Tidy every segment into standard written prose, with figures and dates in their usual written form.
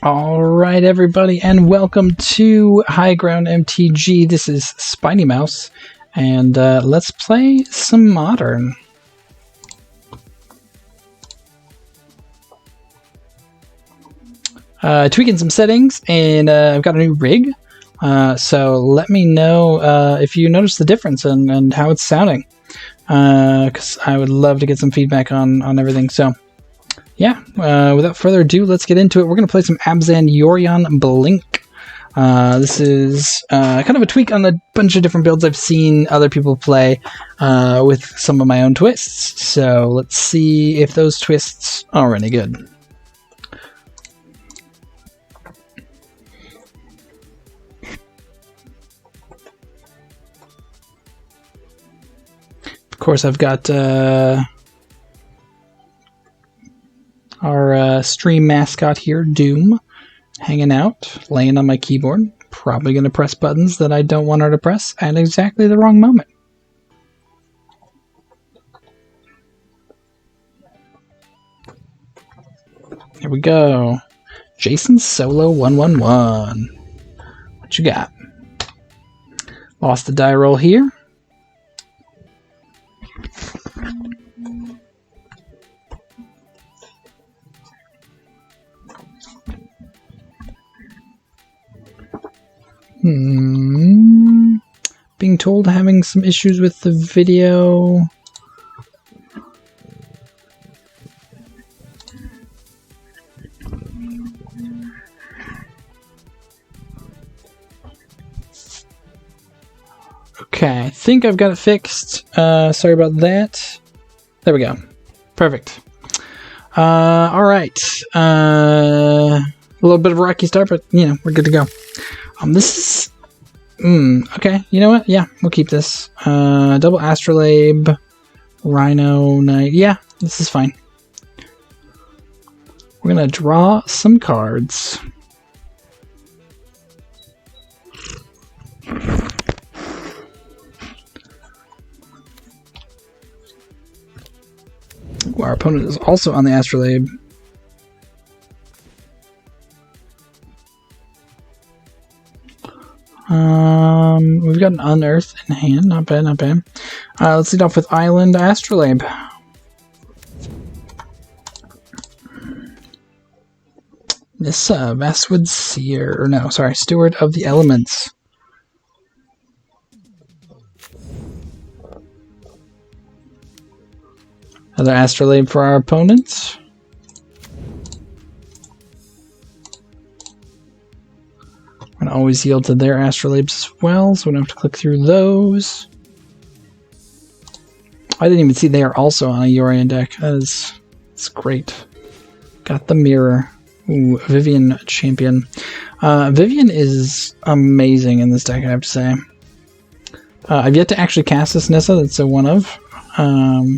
Alright everybody, and welcome to High Ground MTG. This is Spiny Mouse, and let's play some Modern. Tweaking some settings, and I've got a new rig, so let me know if you notice the difference and how it's sounding, because I would love to get some feedback on everything. So yeah, without further ado, let's get into it. We're going to play some Abzan Yorion Blink. This is kind of a tweak on a bunch of different builds I've seen other people play with some of my own twists. So let's see if those twists are any good. Of course, I've got our stream mascot here, Doom, hanging out, laying on my keyboard. Probably going to press buttons that I don't want her to press at exactly the wrong moment. Here we go. Jason Solo 111. What you got? Lost the die roll here. Being told having some issues with the video. Okay, I think I've got it fixed. Sorry about that. There we go. Perfect. Alright. A little bit of a rocky start, but, you know, we're good to go. This is... okay, you know what? Yeah, we'll keep this. Double Astrolabe, Rhino Knight. Yeah, this is fine. We're gonna draw some cards. Ooh, our opponent is also on the Astrolabe. We've got an Unearth in hand. Not bad, not bad. Let's lead off with Island Astrolabe. This Vastwood Seer, or no, sorry, Steward of the Elements. Another Astrolabe for our opponents. And always yield to their Astrolabes as well, so we don't have to click through those. I didn't even see they are also on a Yorion deck. That's great. Got the mirror. Ooh, Vivian champion. Vivian is amazing in this deck, I have to say. I've yet to actually cast this Nissa, that's a one of. Yeah,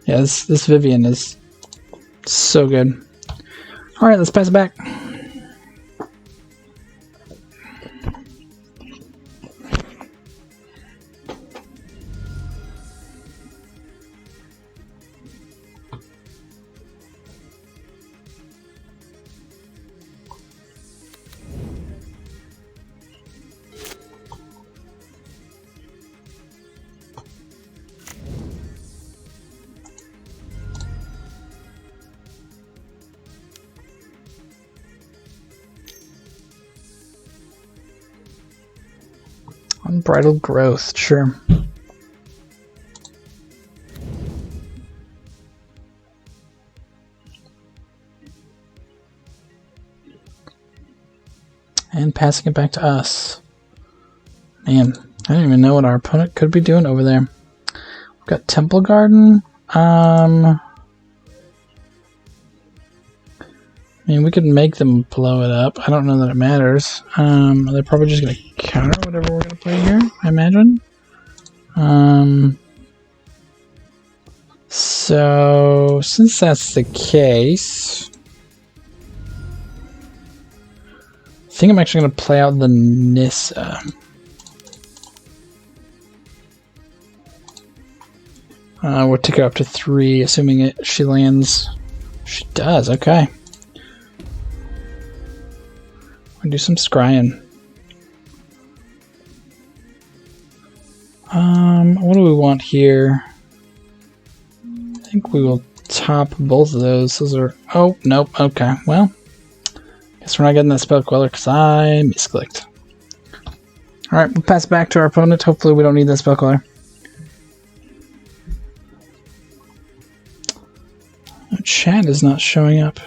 this Vivian is so good. Alright, let's pass it back. Unbridled growth, sure. And passing it back to us. Man, I don't even know what our opponent could be doing over there. We've got Temple Garden. I mean, we could make them blow it up. I don't know that it matters. They're probably just going to counter whatever we're going to play here, I imagine. So, since that's the case, I think I'm actually going to play out the Nissa. We'll take it up to 3, assuming she lands. She does, okay. We'll do some scrying. What do we want here? I think we will top both of those. Those are... Oh, nope. Okay, well. Guess we're not getting that spell queller because I misclicked. Alright, we'll pass back to our opponent. Hopefully we don't need that spell queller. Oh, chat is not showing up.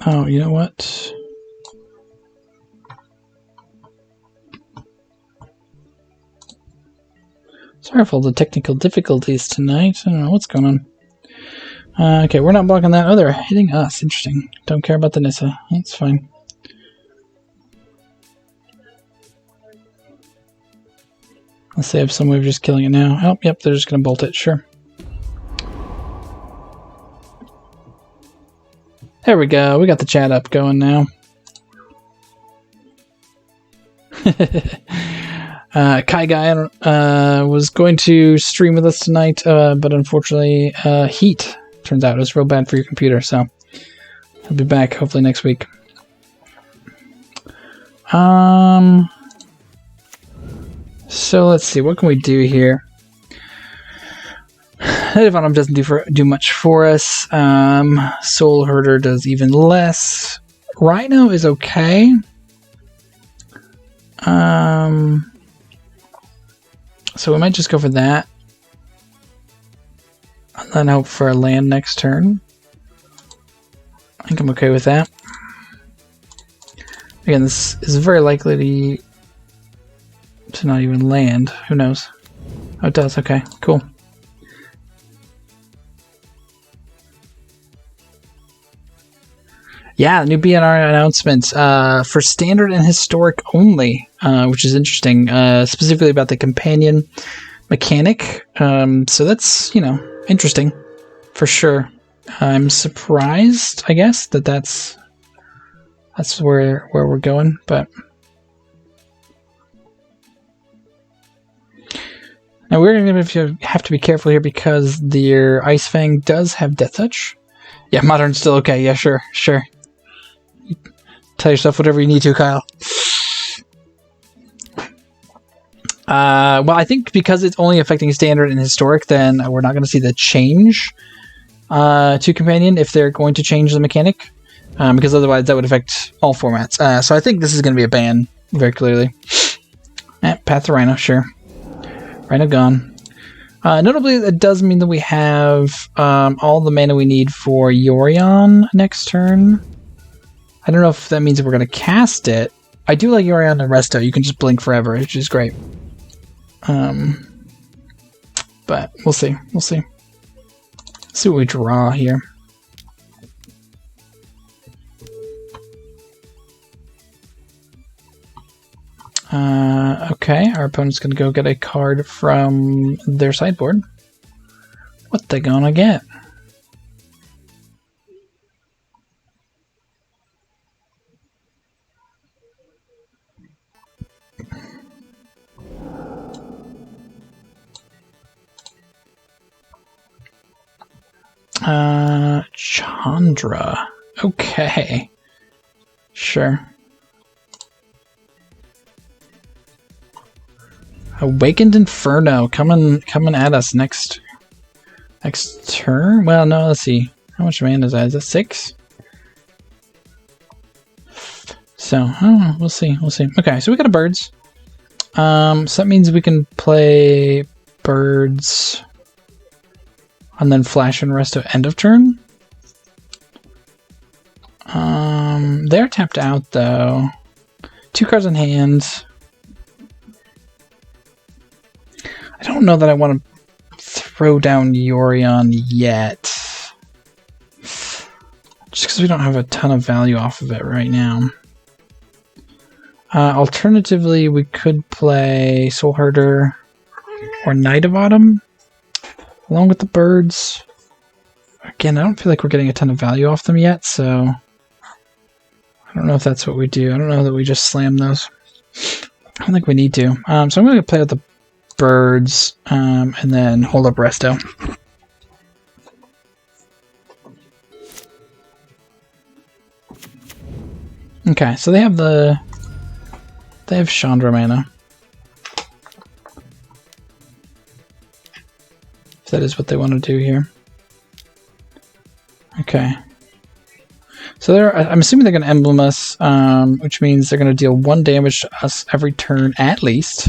Oh, you know what? Sorry for all the technical difficulties tonight. I don't know what's going on. Okay, we're not blocking that. Oh, they're hitting us. Interesting. Don't care about the Nissa. That's fine. Let's see if some way of just killing it now. Oh, yep, they're just going to bolt it. Sure. There we go. We got the chat up going now. Kai Guy was going to stream with us tonight, but unfortunately, heat turns out it was real bad for your computer. So he'll be back hopefully next week. So let's see. What can we do here? Native Autumn doesn't do much for us. Soul Herder does even less. Rhino is okay. So we might just go for that. And then hope for a land next turn. I think I'm okay with that. Again, this is very likely to not even land. Who knows? Oh, it does. Okay, cool. Yeah, new BNR announcement for standard and historic only, which is interesting, specifically about the companion mechanic. So that's, you know, interesting for sure. I'm surprised, I guess, that's where we're going, but now we're going to have to be careful here because their Ice Fang does have Death Touch. Yeah, Modern's still okay. Yeah, sure. Tell yourself whatever you need to, Kyle. Well, I think because it's only affecting standard and historic, then we're not going to see the change to companion if they're going to change the mechanic, because otherwise that would affect all formats. So I think this is going to be a ban very clearly. Path to Rhino, sure. Rhino gone. Notably, it does mean that we have all the mana we need for Yorion next turn. I don't know if that means that we're going to cast it. I do like Yorion and Resto. You can just blink forever, which is great. But we'll see. Let's see what we draw here. Okay, our opponent's going to go get a card from their sideboard. What they gonna get? Chandra. Okay. Sure. Awakened Inferno coming at us next turn. Well, no, let's see. How much mana is that? Is that 6? So, I don't know. We'll see. Okay, so we got a birds. So that means we can play birds and then flash and rest at end of turn. They're tapped out though. 2 cards in hand. I don't know that I want to throw down Yorion yet. Just because we don't have a ton of value off of it right now. Alternatively, we could play Soul Herder or Knight of Autumn along with the birds. Again, I don't feel like we're getting a ton of value off them yet, so I don't know if that's what we do. I don't know that we just slam those. I don't think we need to. So I'm going to play with the birds and then hold up resto. Okay, so they have Chandra mana. If that is what they want to do here. Okay. So I'm assuming they're going to emblem us, which means they're going to deal 1 damage to us every turn at least.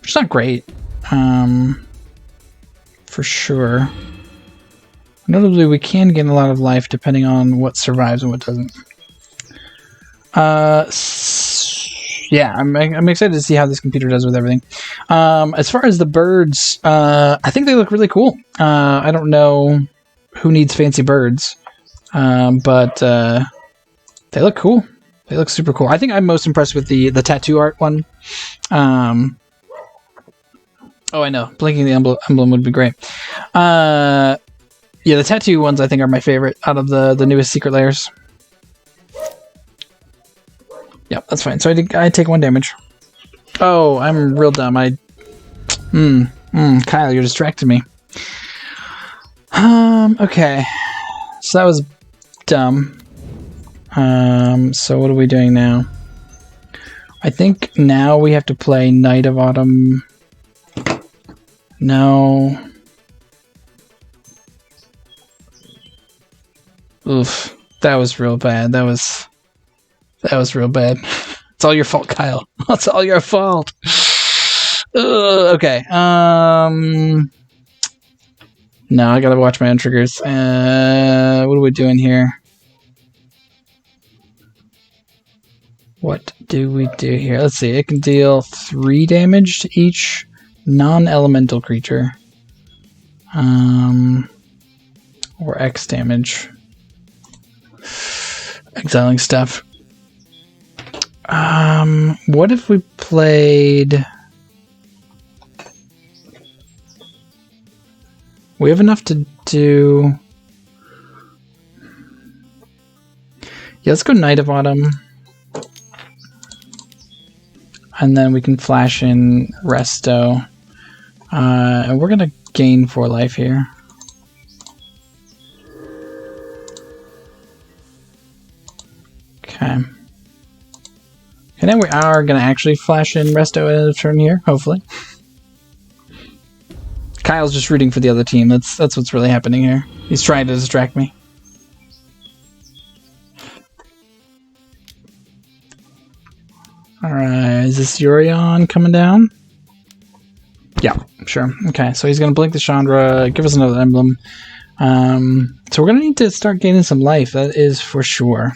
Which is not great. For sure. Notably, we can gain a lot of life depending on what survives and what doesn't. Yeah, I'm excited to see how this computer does with everything. As far as the birds, I think they look really cool. I don't know who needs fancy birds, but they look cool. They look super cool. I think I'm most impressed with the tattoo art one. Oh, I know. Blinking the emblem would be great. Yeah, the tattoo ones I think are my favorite out of the newest secret layers. Yep, that's fine. So I take 1 damage. Oh, I'm real dumb. Kyle, you're distracting me. Okay. So that was dumb. So what are we doing now? I think now we have to play Night of Autumn. No. Oof. That was real bad. That was real bad. It's all your fault, Kyle. It's all your fault. Okay. No, I gotta watch my own triggers. What are we doing here? What do we do here? Let's see. It can deal 3 damage to each non-elemental creature. Or X damage. Exiling stuff. What if we played... We have enough to do... Yeah, let's go Night of Autumn. And then we can flash in Resto. And we're gonna gain 4 life here. Okay. And then we are gonna actually flash in Resto at a turn here, hopefully. Kyle's just rooting for the other team. That's what's really happening here. He's trying to distract me. Alright, is this Yorion coming down? Yeah, sure. Okay, so he's going to blink the Chandra, give us another emblem. So we're going to need to start gaining some life, that is for sure.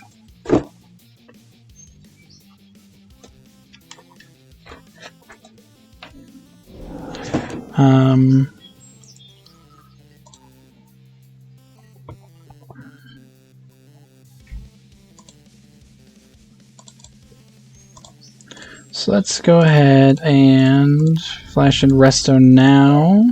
So let's go ahead and flash in Resto now.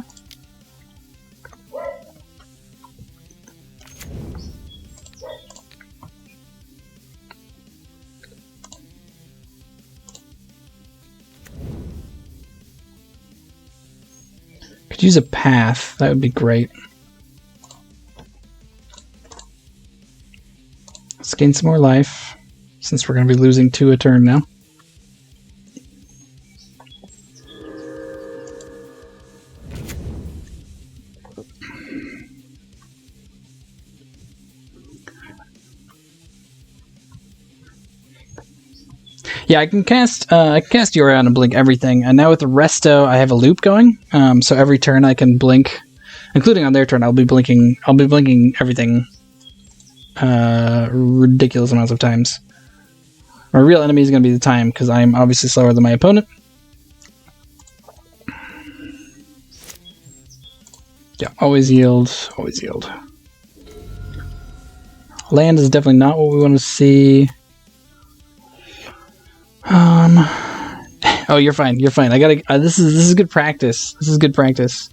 Could use a path, that would be great. Let's gain some more life, since we're going to be losing 2 a turn now. Yeah, I can cast Yorion and blink everything, and now with the Resto, I have a loop going. So every turn I can blink, including on their turn. I'll be blinking everything, ridiculous amounts of times. My real enemy is going to be the time because I'm obviously slower than my opponent. Yeah, always yield, always yield. Land is definitely not what we want to see. Oh, you're fine. You're fine. I gotta. This is good practice. This is good practice.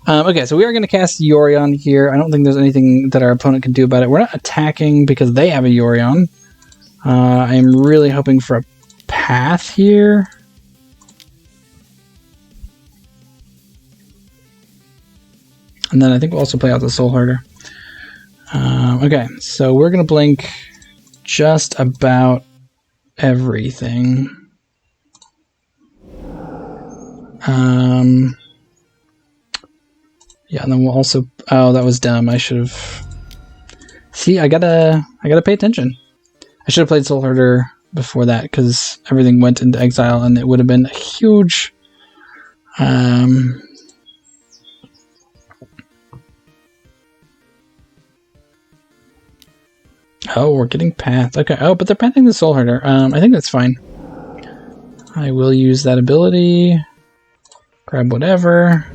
Okay, so we are going to cast Yorion here. I don't think there's anything that our opponent can do about it. We're not attacking because they have a Yorion. I'm really hoping for a path here. And then I think we'll also play out the Soul Herder. Okay, so we're going to blink just about everything. Yeah, and then we'll also... Oh, that was dumb. I should have... See, I gotta pay attention. I should have played Soul Herder before that, because everything went into exile, and it would have been a huge... Oh, we're getting path. Okay. Oh, but they're pathing the Soul Herder. I think that's fine. I will use that ability. Grab whatever.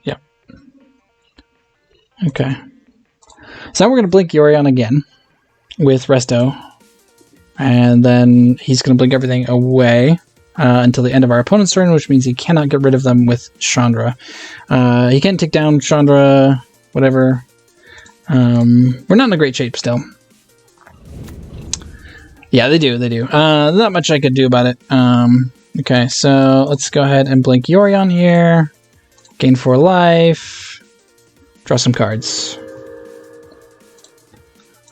Yep. Okay. So now we're going to blink Yorion again with Resto. And then he's going to blink everything away until the end of our opponent's turn, which means he cannot get rid of them with Chandra. He can't take down Chandra... Whatever. We're not in a great shape still. Yeah, they do. Not much I could do about it. Okay, so let's go ahead and blink Yorion here. Gain 4 life. Draw some cards.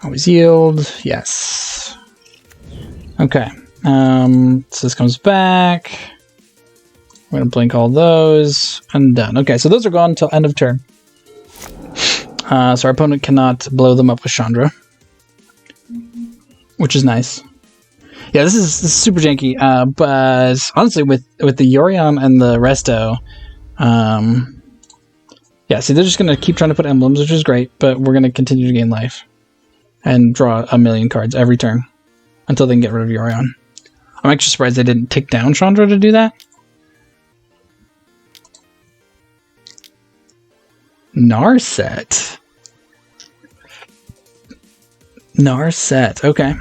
Always yield. Yes. Okay. So this comes back. We're going to blink all those. And done. Okay, so those are gone until end of turn. So our opponent cannot blow them up with Chandra, which is nice. Yeah, this is super janky, but honestly, with the Yorion and the Resto, yeah, see, they're just going to keep trying to put emblems, which is great, but we're going to continue to gain life and draw a million cards every turn until they can get rid of Yorion. I'm actually surprised they didn't take down Chandra to do that. Narset. Okay. I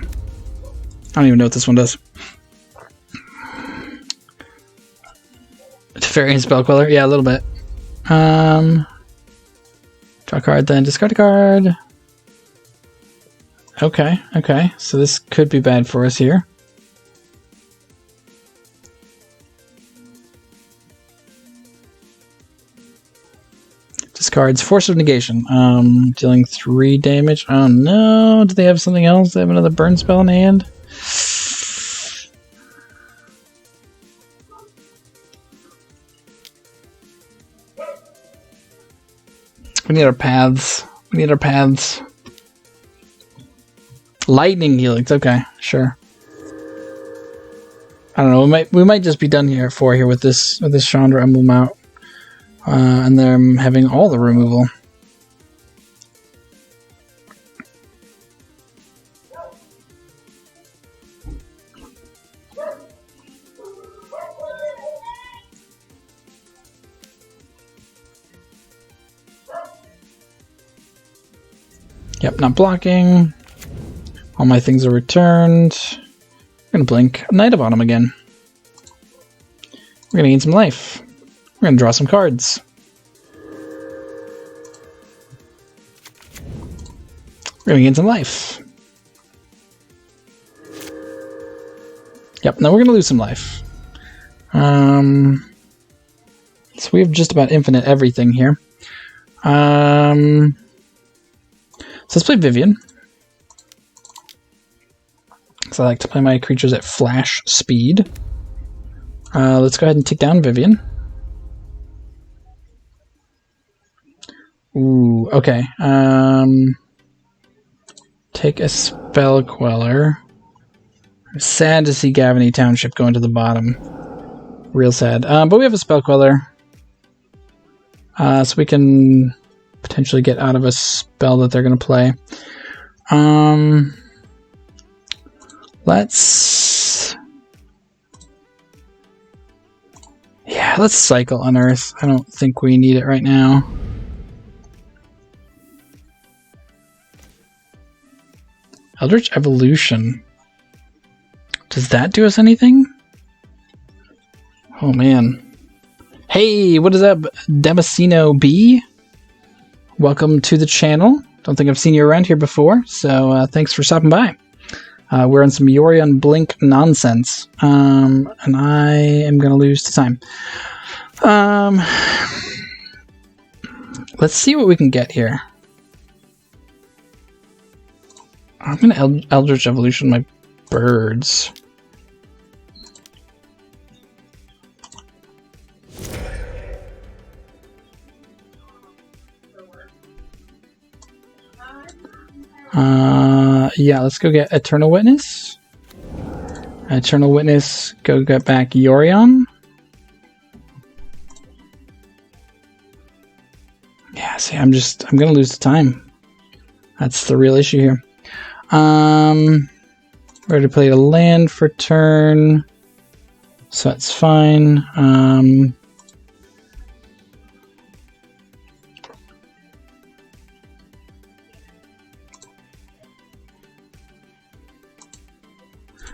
don't even know what this one does. Teferi and Spell Queller? Yeah, a little bit. Draw a card, then discard a card. Okay. So this could be bad for us here. Discards Force of Negation. Dealing 3 damage. Oh no! Do they have something else? They have another burn spell in hand? We need our paths. Lightning Helix. Okay, sure. I don't know. We might just be done here with this Chandra emblem out. And them having all the removal. Yep, not blocking. All my things are returned. We're going to blink Knight of Autumn again. We're going to gain some life. We're going to draw some cards. We're going to gain some life. Yep, now we're going to lose some life. So we have just about infinite everything here. So let's play Vivian. So I like to play my creatures at flash speed. Let's go ahead and take down Vivian. Ooh, okay. Take a Spell Queller. Sad to see Gavany Township go into the bottom. Real sad. But we have a Spell Queller. So we can potentially get out of a spell that they're going to play. Let's cycle Unearth. I don't think we need it right now. Eldritch Evolution. Does that do us anything? Oh man. Hey, what is up, Damasceno B? Welcome to the channel. Don't think I've seen you around here before, so thanks for stopping by. We're on some Yorion Blink nonsense, and I am going to lose to time. Let's see what we can get here. I'm going to Eldritch Evolution my birds. Yeah, let's go get Eternal Witness. Eternal Witness, go get back Yorion. Yeah, see, I'm gonna lose the time. That's the real issue here. Already played a land for turn, so that's fine.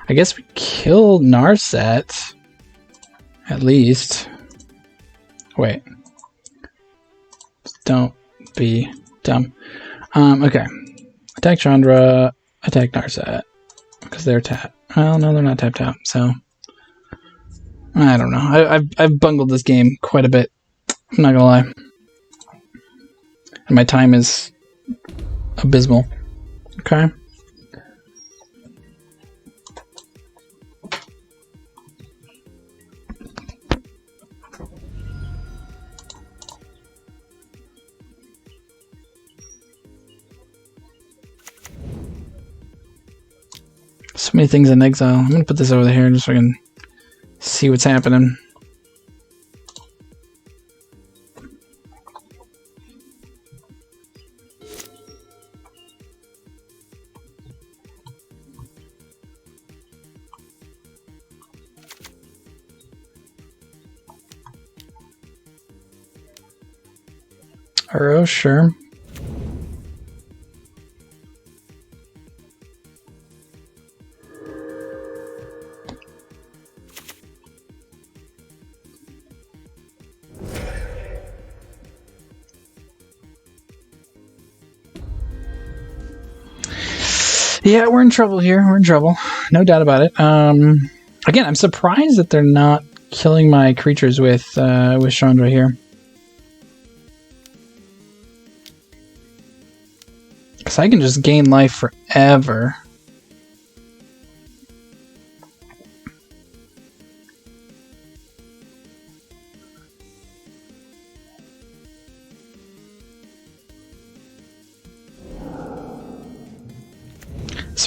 I guess we killed Narset, at least. Wait. Don't be dumb. Okay. Attack Chandra, attack Narset. Because they're tapped. Well, no, they're not tapped out, so... I don't know. I've bungled this game quite a bit. I'm not gonna lie. And my time is abysmal. Okay. So many things in exile. I'm gonna put this over here just so I can see what's happening. Oh, sure. Yeah, we're in trouble here. We're in trouble. No doubt about it. Again, I'm surprised that they're not killing my creatures with Chandra here. Because I can just gain life forever.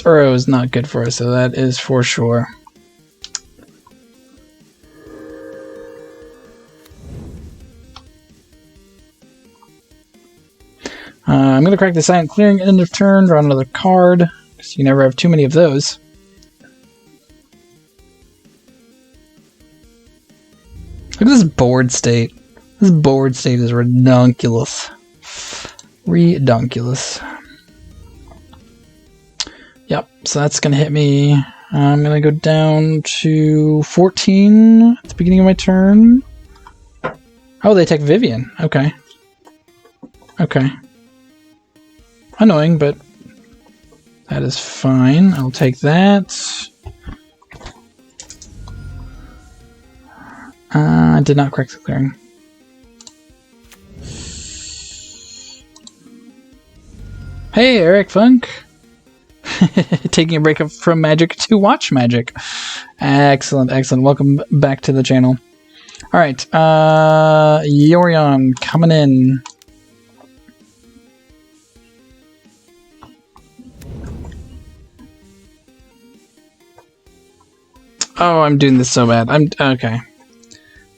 Uro is not good for us, so that is for sure. I'm going to crack the Silent Clearing end of turn, draw another card, because you never have too many of those. Look at this board state. This board state is redonkulous. Redonkulous. Yep, so that's going to hit me. I'm going to go down to 14 at the beginning of my turn. Oh, they take Vivian. Okay. Okay. Annoying, but that is fine. I'll take that. I did not correct the clearing. Hey, Eric Funk. Taking a break from Magic to watch Magic. Excellent, excellent. Welcome back to the channel. Alright, Yorion coming in. Oh, I'm doing this so bad. Okay.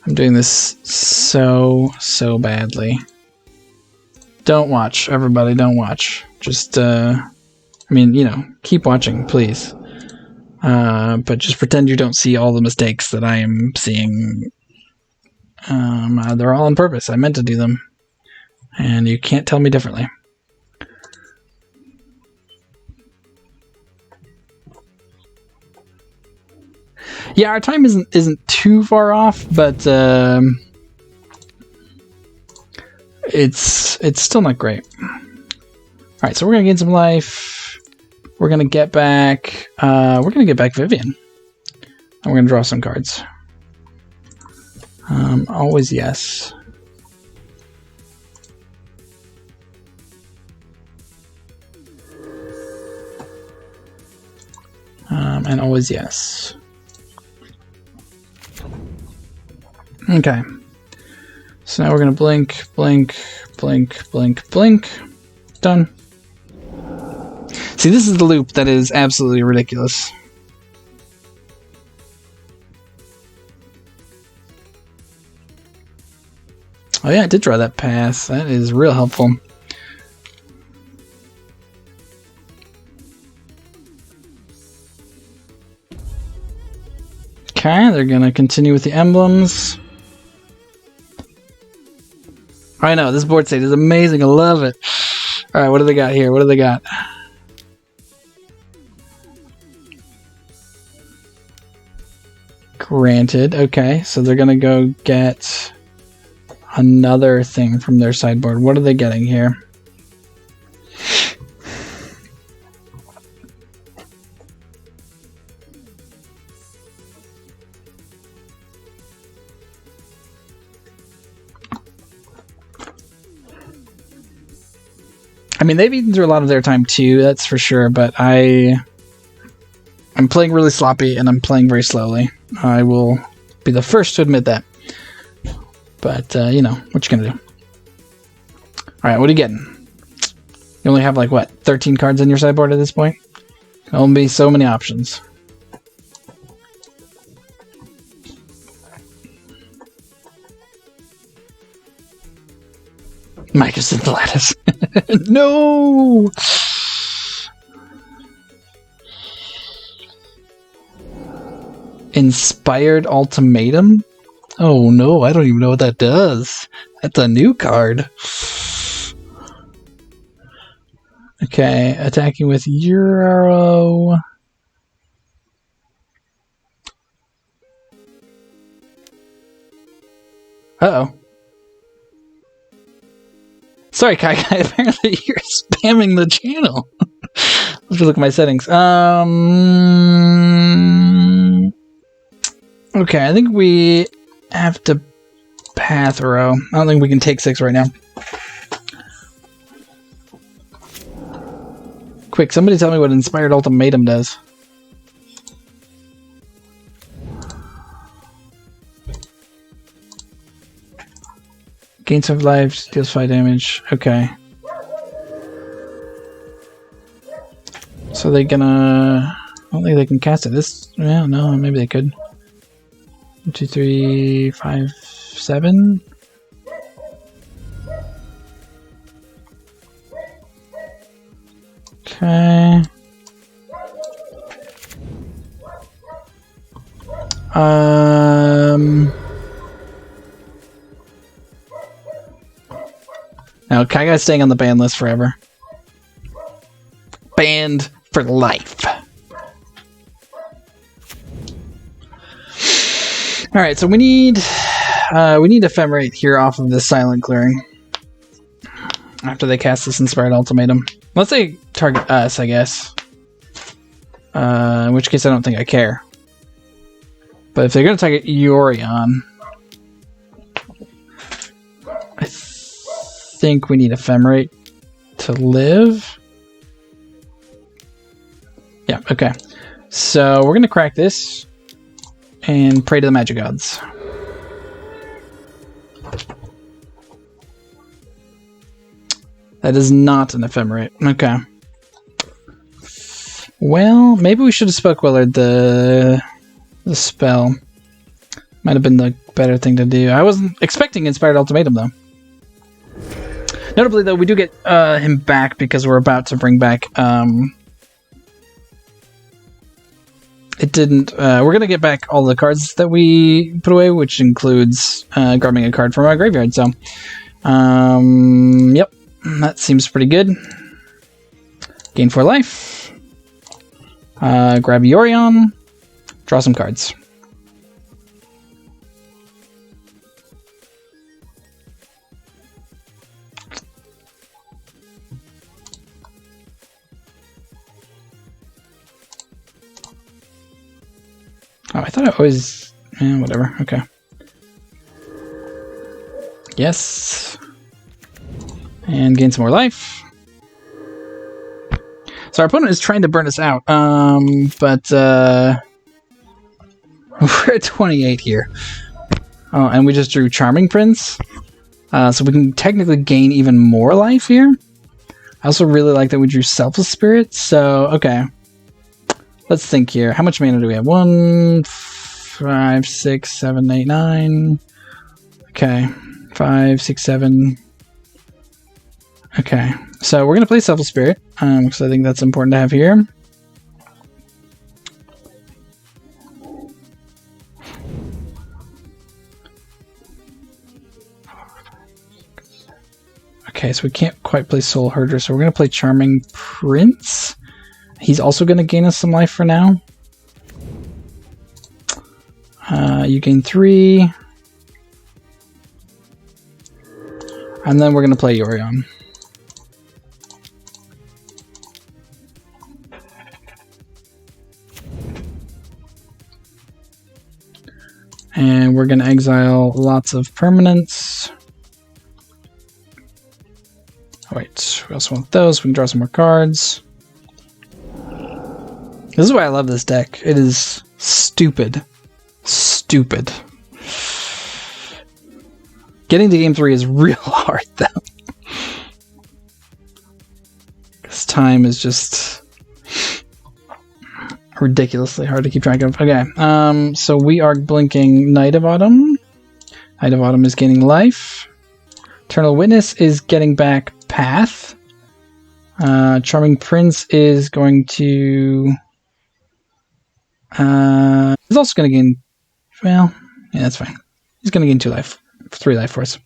I'm doing this so badly. Don't watch, everybody, don't watch. Just, I mean, you know, keep watching, please. But just pretend you don't see all the mistakes that I am seeing. They're all on purpose. I meant to do them. And you can't tell me differently. Yeah, our time isn't too far off, but it's still not great. All right, so we're gonna gain some life. We're gonna get back. We're gonna get back Vivian. And we're gonna draw some cards. Always yes. And always yes. Okay. So now we're gonna blink, blink, blink, blink, blink. Done. See, this is the loop that is absolutely ridiculous. Oh yeah, I did draw that path. That is real helpful. Okay, they're gonna continue with the emblems. I know, this board state is amazing. I love it. Alright, what do they got here? What do they got? Granted. Okay, so they're gonna go get another thing from their sideboard. What are they getting here? I mean, they've eaten through a lot of their time too, that's for sure, but I'm playing really sloppy and I'm playing very slowly. I will be the first to admit that. But, you know, what you gonna do? Alright, what are you getting? You only have, like, what, 13 cards in your sideboard at this point? There'll be so many options. Micah's in the lattice. No! Inspired Ultimatum? Oh no, I don't even know what that does. That's a new card. Okay, attacking with Euro. Uh-oh. Sorry, Kai. Apparently you're spamming the channel. Let's look at my settings. Okay, I think we have to path row. I don't think we can take 6 right now. Quick, somebody tell me what Inspired Ultimatum does. Gains 5 life, deals 5 damage. Okay. So they're gonna... I don't think they can cast it. This... Yeah, no, maybe they could. 1, 2, 3, 5, 7. Okay. Now, Kaiga's staying on the ban list forever. Banned for life. Alright, so we need Ephemerate here off of this Silent Clearing. After they cast this Inspired Ultimatum. Unless they target us, I guess. In which case I don't think I care. But if they're going to target Yorion... I think we need Ephemerate to live. Yeah, okay. So we're going to crack this and pray to the magic gods. That is not an Ephemerate. Okay. Well, maybe we should have spoke Willard the spell. Might have been the better thing to do. I wasn't expecting Inspired Ultimatum, though. Notably, though, we do get him back because we're about to bring back... It didn't... we're going to get back all the cards that we put away, which includes grabbing a card from our graveyard, so... yep. That seems pretty good. Gain 4 life. Grab Yorion. Draw some cards. Oh, I thought I always... whatever. Okay. Yes. And gain some more life. So our opponent is trying to burn us out. But we're at 28 here. Oh, and we just drew Charming Prince. So we can technically gain even more life here. I also really like that we drew Selfless Spirit. So, okay. Let's think here. How much mana do we have? 1, 5, 6, 7, 8, 9. Okay. 5, 6, 7. Okay. So we're going to play Selfless Spirit. Because I think that's important to have here. Okay, so we can't quite play Soul Herder, so we're going to play Charming Prince. He's also going to gain us some life for now. You gain 3. And then we're going to play Yorion. And we're going to exile lots of permanents. Oh, wait, we also want those. We can draw some more cards. This is why I love this deck. It is stupid. Stupid. Getting to game 3 is real hard, though. This time is just ridiculously hard to keep track of. Okay, so we are blinking Night of Autumn. Night of Autumn is gaining life. Eternal Witness is getting back Path. Charming Prince is going to... he's also going to gain... Well, yeah, that's fine. He's going to gain 2 life. 3 life for us.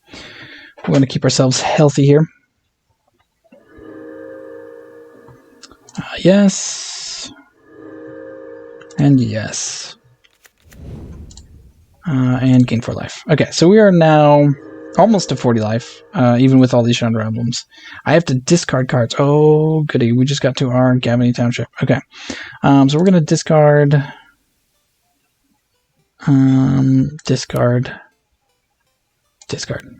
We want to keep ourselves healthy here. Yes. And yes. And gain 4 life. Okay, so we are now almost to 40 life, even with all these Chandra emblems. I have to discard cards. Oh, goody. We just got to our Gavany Township. Okay. So we're going to discard... discard.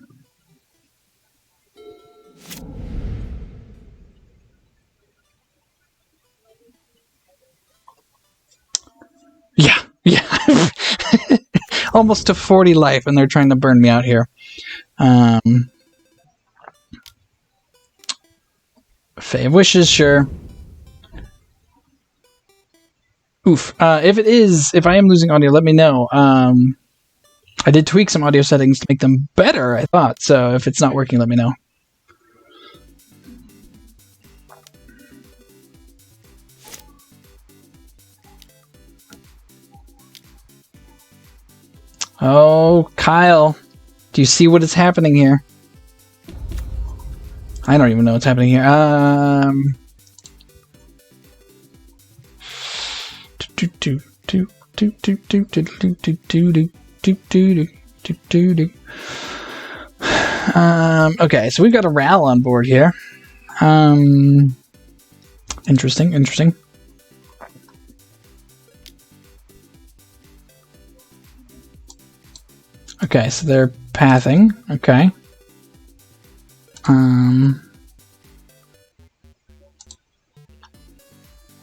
Yeah. Almost to 40 life, and they're trying to burn me out here. Fae of Wishes, sure. Oof. If I am losing audio, let me know. I did tweak some audio settings to make them better, I thought. So if it's not working, let me know. Oh, Kyle. Do you see what is happening here? I don't even know what's happening here. Okay, so we've got a Ral on board here. Interesting. Okay, so they're pathing. Okay.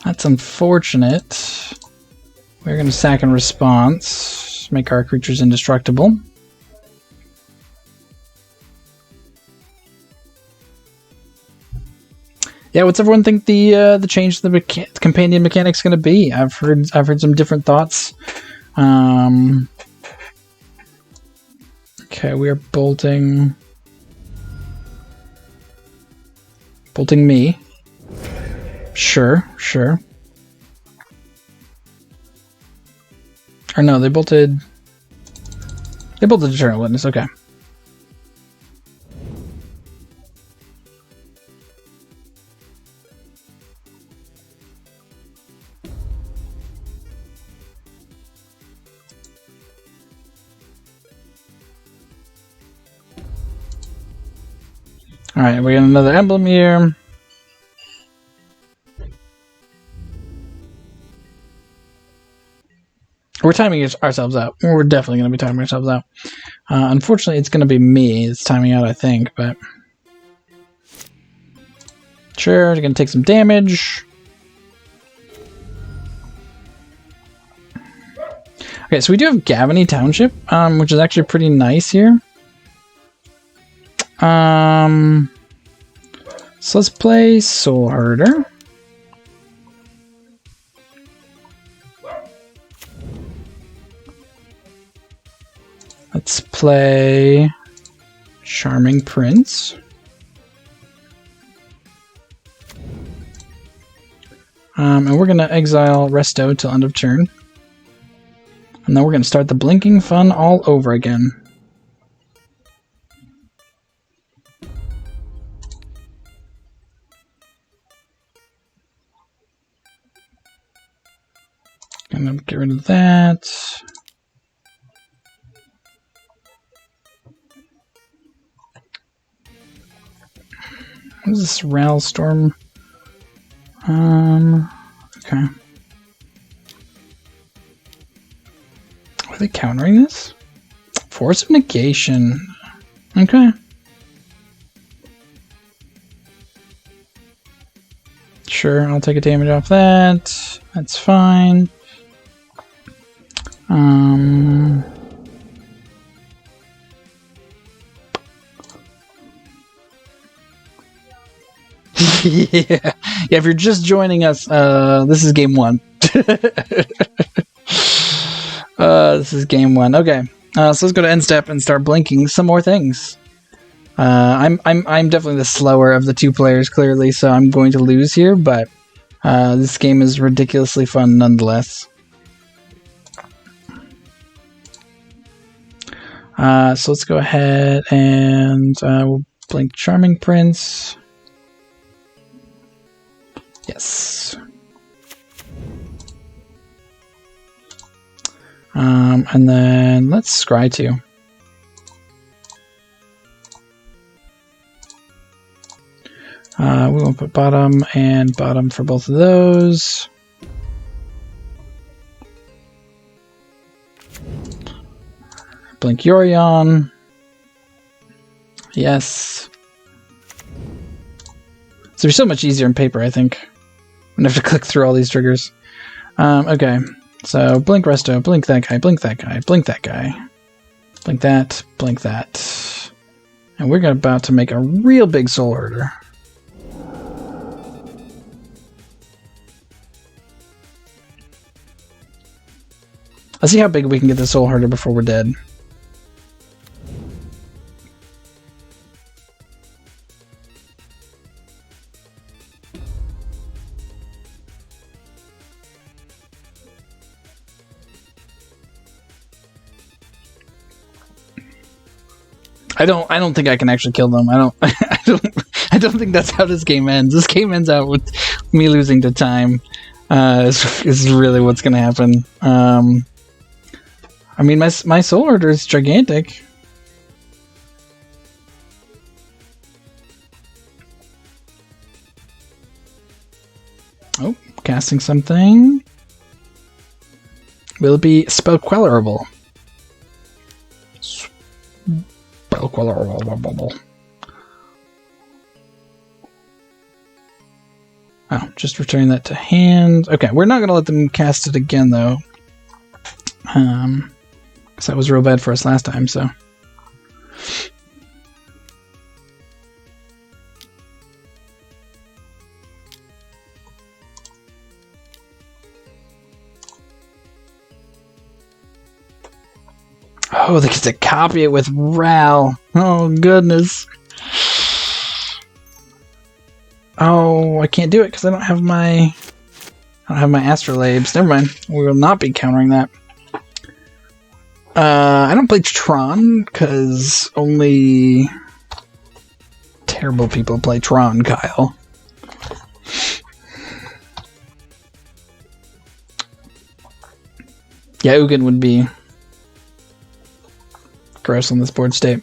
That's unfortunate. We're going to sack in response. Make our creatures indestructible. Yeah, what's everyone think the change to the companion mechanic's going to be? I've heard some different thoughts. Okay, we are bolting me. Sure. Or no, they bolted Eternal Witness. Okay. All right, we got another emblem here. We're timing ourselves out. We're definitely going to be timing ourselves out. Unfortunately, it's going to be me that's timing out, I think, but... Sure, they're going to take some damage. Okay, so we do have Gavany Township, which is actually pretty nice here. So let's play Soul Herder. Let's play Charming Prince. And we're going to exile Resto till end of turn. And then we're going to start the blinking fun all over again. Gonna get rid of that. What is this Railstorm? Okay. Are they countering this? Force of Negation. Okay. Sure, I'll take a damage off that. That's fine. Yeah, if you're just joining us, this is game one. This is game one. Okay, so let's go to end step and start blinking some more things. I'm definitely the slower of the two players, clearly, so I'm going to lose here, but this game is ridiculously fun nonetheless. So let's go ahead and we'll blink Charming Prince. Yes. And then let's scry 2. We will put bottom and bottom for both of those. Blink Yorion. Yes. So it's so much easier in paper, I think. I'm gonna have to click through all these triggers. Okay, so blink Resto, blink that guy, blink that guy, blink that guy, blink that, blink that. And we're about to make a real big Soul Herder. Let's see how big we can get the Soul Herder before we're dead. I don't think I can actually kill them. I don't think that's how this game ends. This game ends out with me losing to time. Is really what's gonna happen. I mean, my Soul Herder is gigantic. Oh, casting something. Will it be spell quellerable? Oh, just return that to hand. Okay, we're not going to let them cast it again, though. Because that was real bad for us last time, so... Oh, they get to copy it with Ral. Oh, goodness. Oh, I can't do it because I don't have my Astrolabes. Never mind. We will not be countering that. I don't play Tron because only terrible people play Tron, Kyle. Yeah, Ugin would be gross on this board state.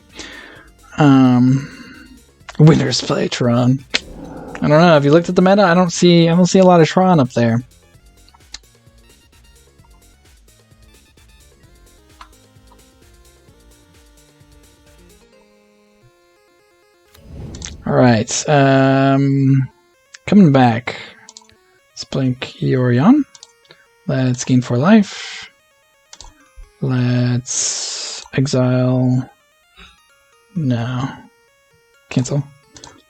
Winners play Tron. I don't know. Have you looked at the meta? I don't see a lot of Tron up there. All right. Coming back. Let's blink Yorion. Let's gain 4 life. Let's exile. No. Cancel.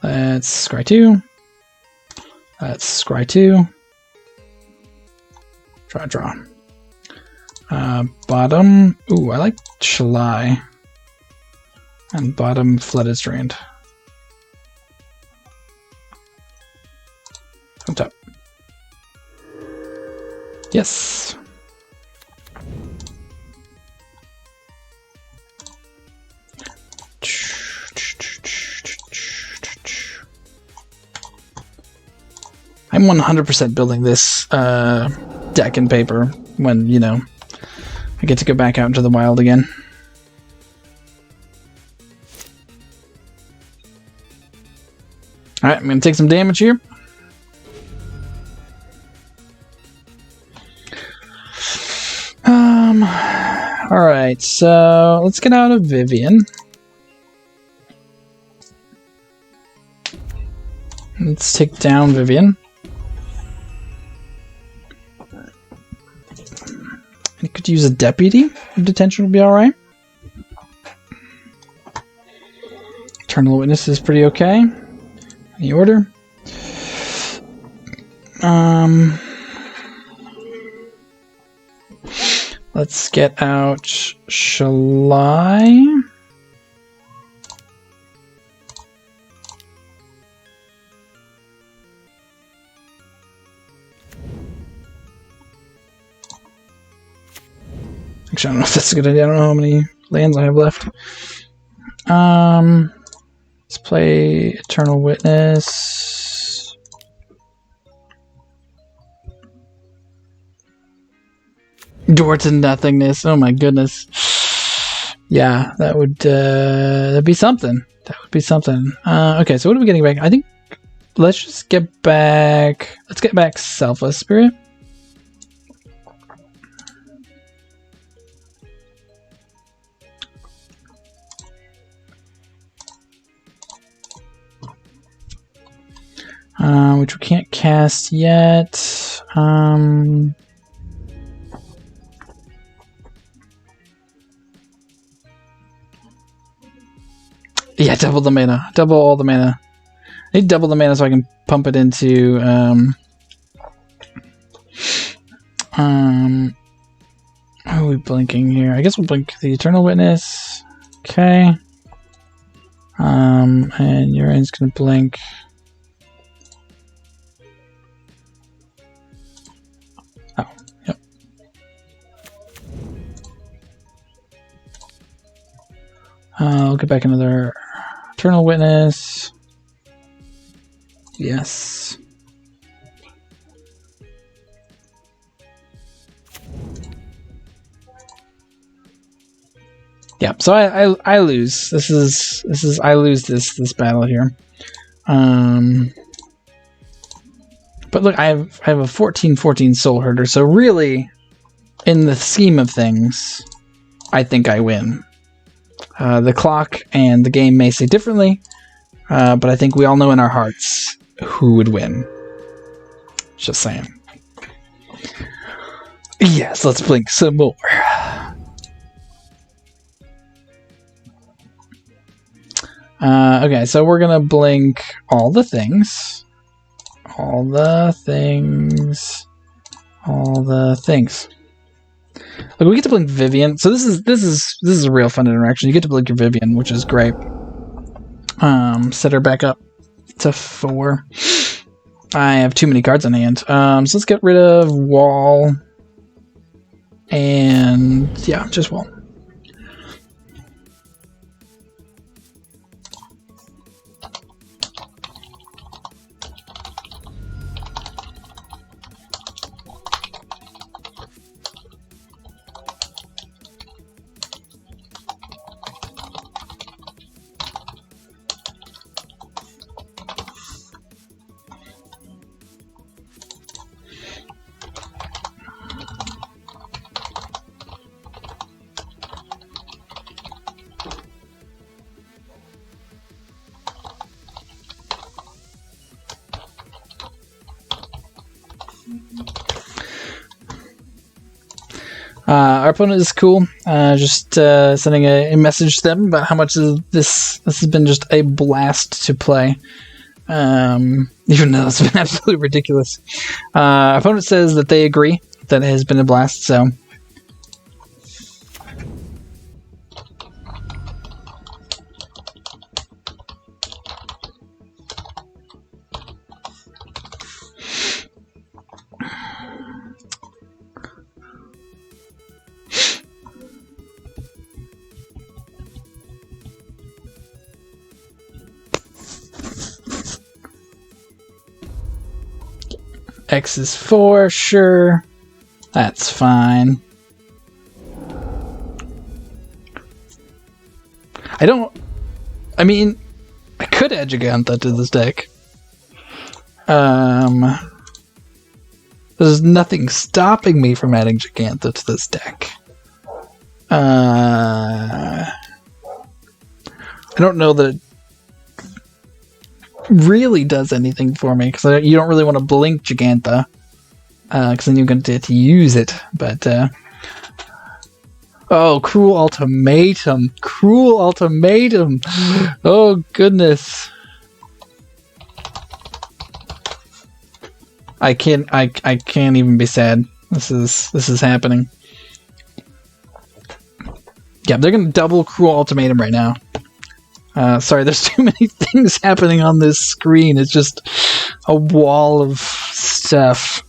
Let's scry 2. Let's scry 2. Draw. Bottom. Ooh, I like Shalai. And bottom Flood is drained. On top. Yes. I'm 100% building this deck and paper when, you know, I get to go back out into the wild again. Alright, I'm going to take some damage here. Alright, so let's get out of Vivian. Let's take down Vivian. I could use a deputy. Detention will be alright. Eternal Witness is pretty okay. Any order? Let's get out Shalai. Actually, I don't know if that's a good idea. I don't know how many lands I have left. Let's play Eternal Witness. Door to nothingness. Oh my goodness. Yeah, that would that'd be something. That would be something. Okay, so what are we getting back? I think let's just get back. Let's get back Selfless Spirit. Which we can't cast yet. Yeah, double the mana. Double all the mana. I need double the mana so I can pump it into who are we blinking here? I guess we'll blink the Eternal Witness. Okay. And Yorion's gonna blink. Oh, yep. I'll get back another Eternal Witness. Yes. Yeah, so I lose. This is I lose this battle here. But look, I have a 14/14 Soul Herder, so really, in the scheme of things, I think I win. The clock and the game may say differently, but I think we all know in our hearts who would win. Just saying. Yes, let's blink some more. Okay, so we're gonna blink all the things. All the things. All the things. Look, we get to blink Vivian. So this is a real fun interaction. You get to blink your Vivian, which is great. Set her back up to 4. I have too many cards in hand. So let's get rid of Wall. And yeah, just Wall. Our opponent is cool. Just sending a message to them about how much this has been just a blast to play. Even though it's been absolutely ridiculous. Our opponent says that they agree that it has been a blast, so... X is 4, sure. That's fine. I mean, I could edge again that to this deck. There's nothing stopping me from adding Gigantha to this deck. I don't know that it really does anything for me, because you don't really want to blink Gigantha, because then you're going to have to use it, but oh, Cruel Ultimatum! Cruel Ultimatum! Oh, goodness. I can't even be sad. This is happening. Yeah, they're gonna double Cruel Ultimatum right now. Sorry, there's too many things happening on this screen. It's just a wall of stuff.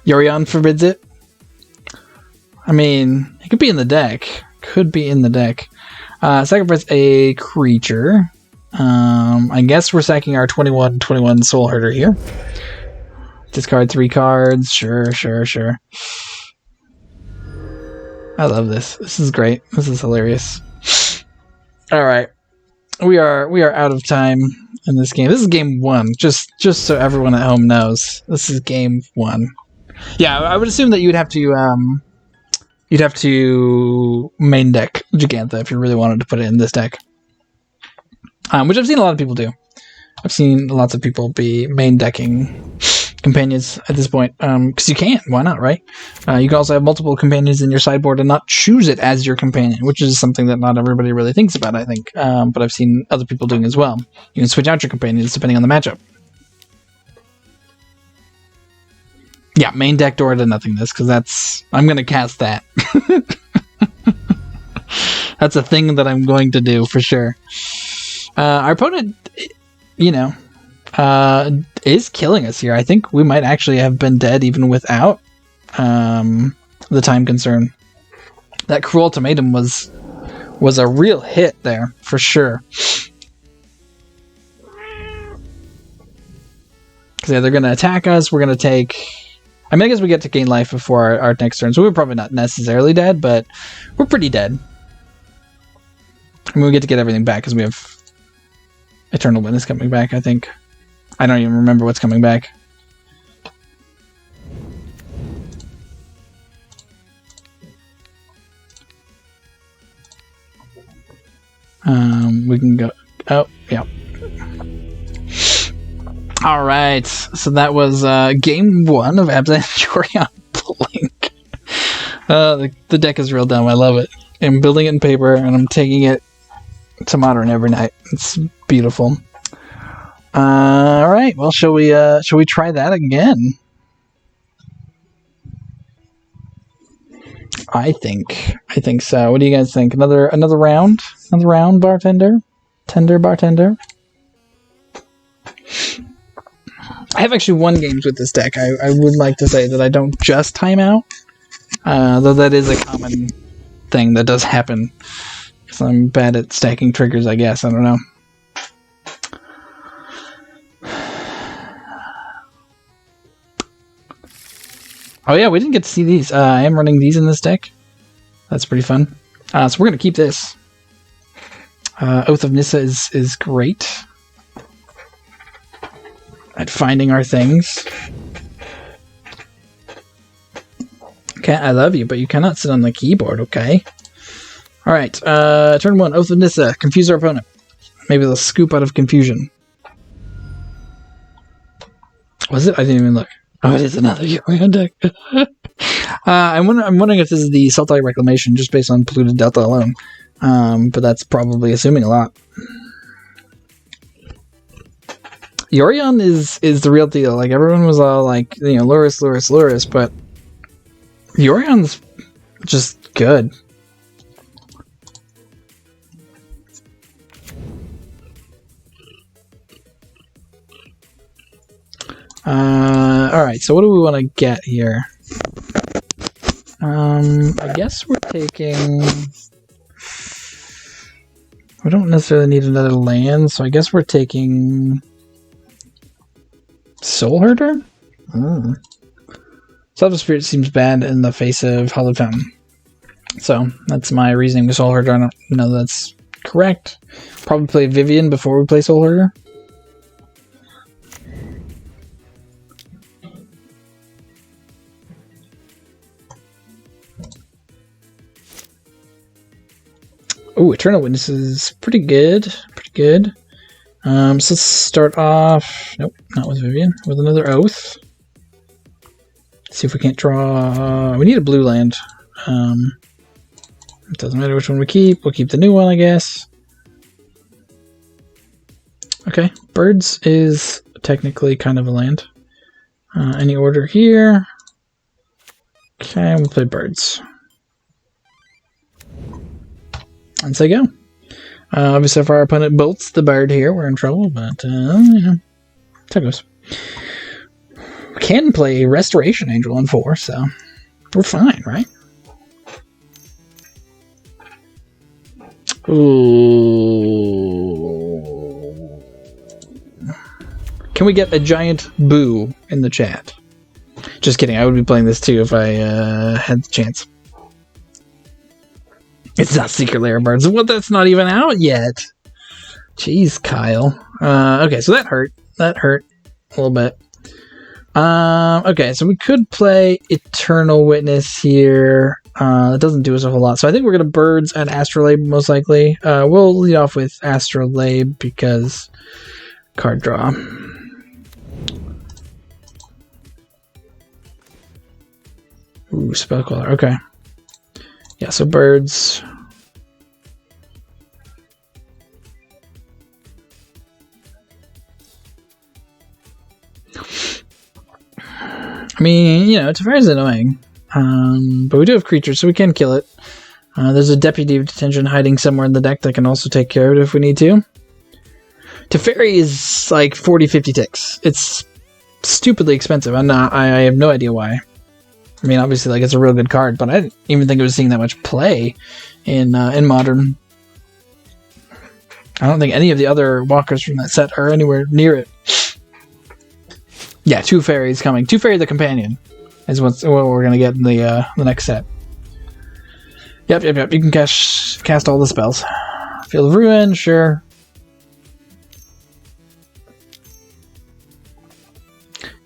Yorion forbids it. I mean, it could be in the deck. Could be in the deck. Sacrifice a creature. I guess we're sacking our 21/21 Soul Herder here. Discard 3 cards. Sure. I love this. This is great. This is hilarious. All right, we are out of time in this game. This is game 1. Just so everyone at home knows, this is game 1. Yeah, I would assume that you'd have to main deck Gigantha if you really wanted to put it in this deck. Which I've seen a lot of people do. I've seen lots of people be main decking companions at this point. Because you can. Why not, right? You can also have multiple companions in your sideboard and not choose it as your companion, which is something that not everybody really thinks about, I think. But I've seen other people doing as well. You can switch out your companions depending on the matchup. Yeah, main deck Door to Nothingness, because I'm going to cast that. That's a thing that I'm going to do, for sure. Our opponent, is killing us here. I think we might actually have been dead even without the time concern. That Cruel Ultimatum was a real hit there, for sure. Because they're going to attack us. We're going to take... I mean, I guess we get to gain life before our next turn, so we're probably not necessarily dead, but we're pretty dead. I mean, we get to get everything back because we have Eternal Witness coming back, I think. I don't even remember what's coming back. We can go... Oh, yeah. All right, so that was game 1 of Absent Yorion Blink. The deck is real dumb. I love it. I'm building it in paper, and I'm taking it to Modern every night. It's beautiful. All right, well, shall we try that again? I think so. What do you guys think? Another round? Another round, bartender? Bartender? I have actually won games with this deck. I would like to say that I don't just time out, though that is a common thing that does happen. Because I'm bad at stacking triggers, I guess. I don't know. Oh yeah, we didn't get to see these. I am running these in this deck. That's pretty fun. So we're going to keep this. Oath of Nissa is great at finding our things. Okay, I love you, but you cannot sit on the keyboard, okay? Alright, turn 1, Oath of Nissa. Confuse our opponent. Maybe they'll scoop out of confusion. Was it? I didn't even look. Oh, it is another Yorion deck. I'm wondering if this is the Sultai Reclamation, just based on Polluted Delta alone. But that's probably assuming a lot. Yorion is the real deal. Like, everyone was all like, you know, Lurrus, Lurrus, Lurrus, but Yorion's just good. Alright, so what do we want to get here? I guess we're taking... We don't necessarily need another land, so I guess we're taking... Soul Herder? Self Spirit seems bad in the face of Hallowed Fountain. So, that's my reasoning with Soul Herder. I don't know that's correct. Probably play Vivian before we play Soul Herder. Ooh, Eternal Witness is pretty good. Pretty good. So let's start off... Nope, not with Vivian. With another Oath. See if we can't draw... We need a blue land. It doesn't matter which one we keep. We'll keep the new one, I guess. Okay, Birds is technically kind of a land. Any order here? Okay, we'll play Birds. And say go. Obviously, if our opponent bolts the bird here, we're in trouble, but, you know, that's how it goes. We can play Restoration Angel on 4, so we're fine, right? Ooh. Can we get a giant boo in the chat? Just kidding, I would be playing this too if I had the chance. It's not Secret Lair Birds. Well, that's not even out yet. Jeez, Kyle. Okay, so that hurt. That hurt a little bit. Okay, so we could play Eternal Witness here. It doesn't do us a whole lot. So I think we're going to Birds and Astrolabe, most likely. We'll lead off with Astrolabe because card draw. Ooh, Spellcaller. Okay. Yeah, so Birds. I mean, you know, Teferi's annoying. But we do have creatures, so we can kill it. There's a Deputy of Detention hiding somewhere in the deck that can also take care of it if we need to. Teferi is like 40-50 ticks. It's stupidly expensive. I have no idea why. I mean, obviously, like, it's a real good card, but I didn't even think it was seeing that much play in Modern. I don't think any of the other walkers from that set are anywhere near it. Yeah, Teferi's coming. Teferi the Companion is what we're gonna get in the next set. Yep. You can cast all the spells. Field of Ruin, sure.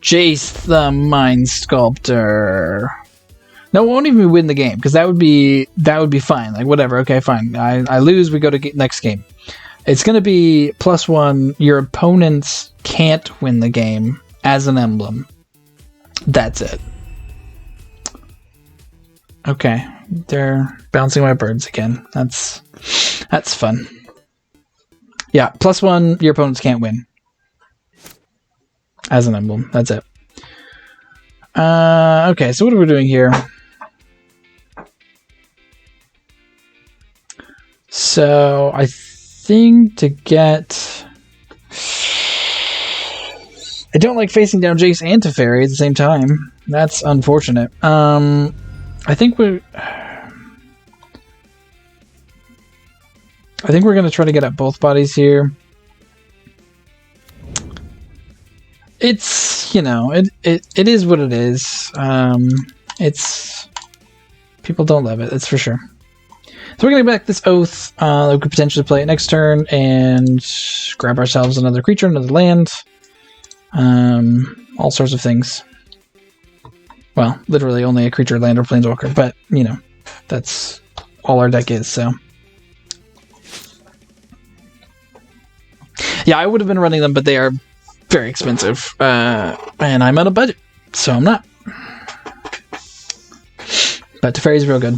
Jace the Mind Sculptor. No, it won't even win the game because that would be fine. Like, whatever. Okay, fine. I lose. We go to next game. It's gonna be +1. Your opponents can't win the game as an emblem. That's it. Okay, they're bouncing my birds again. That's fun. Yeah, +1. Your opponents can't win. As an emblem. That's it. Okay, so what are we doing here? So, I think to get... I don't like facing down Jace and Teferi at the same time. That's unfortunate. I think we're going to try to get at both bodies here. It's, you know, it is what it is. It's... People don't love it, that's for sure. So we're going to get back this Oath. We could potentially play it next turn and grab ourselves another creature, another land. All sorts of things. Well, literally only a creature, land, or planeswalker, but, you know, that's all our deck is, so Yeah, I would have been running them, but they are very expensive. And I'm on a budget, so I'm not. But Teferi's real good.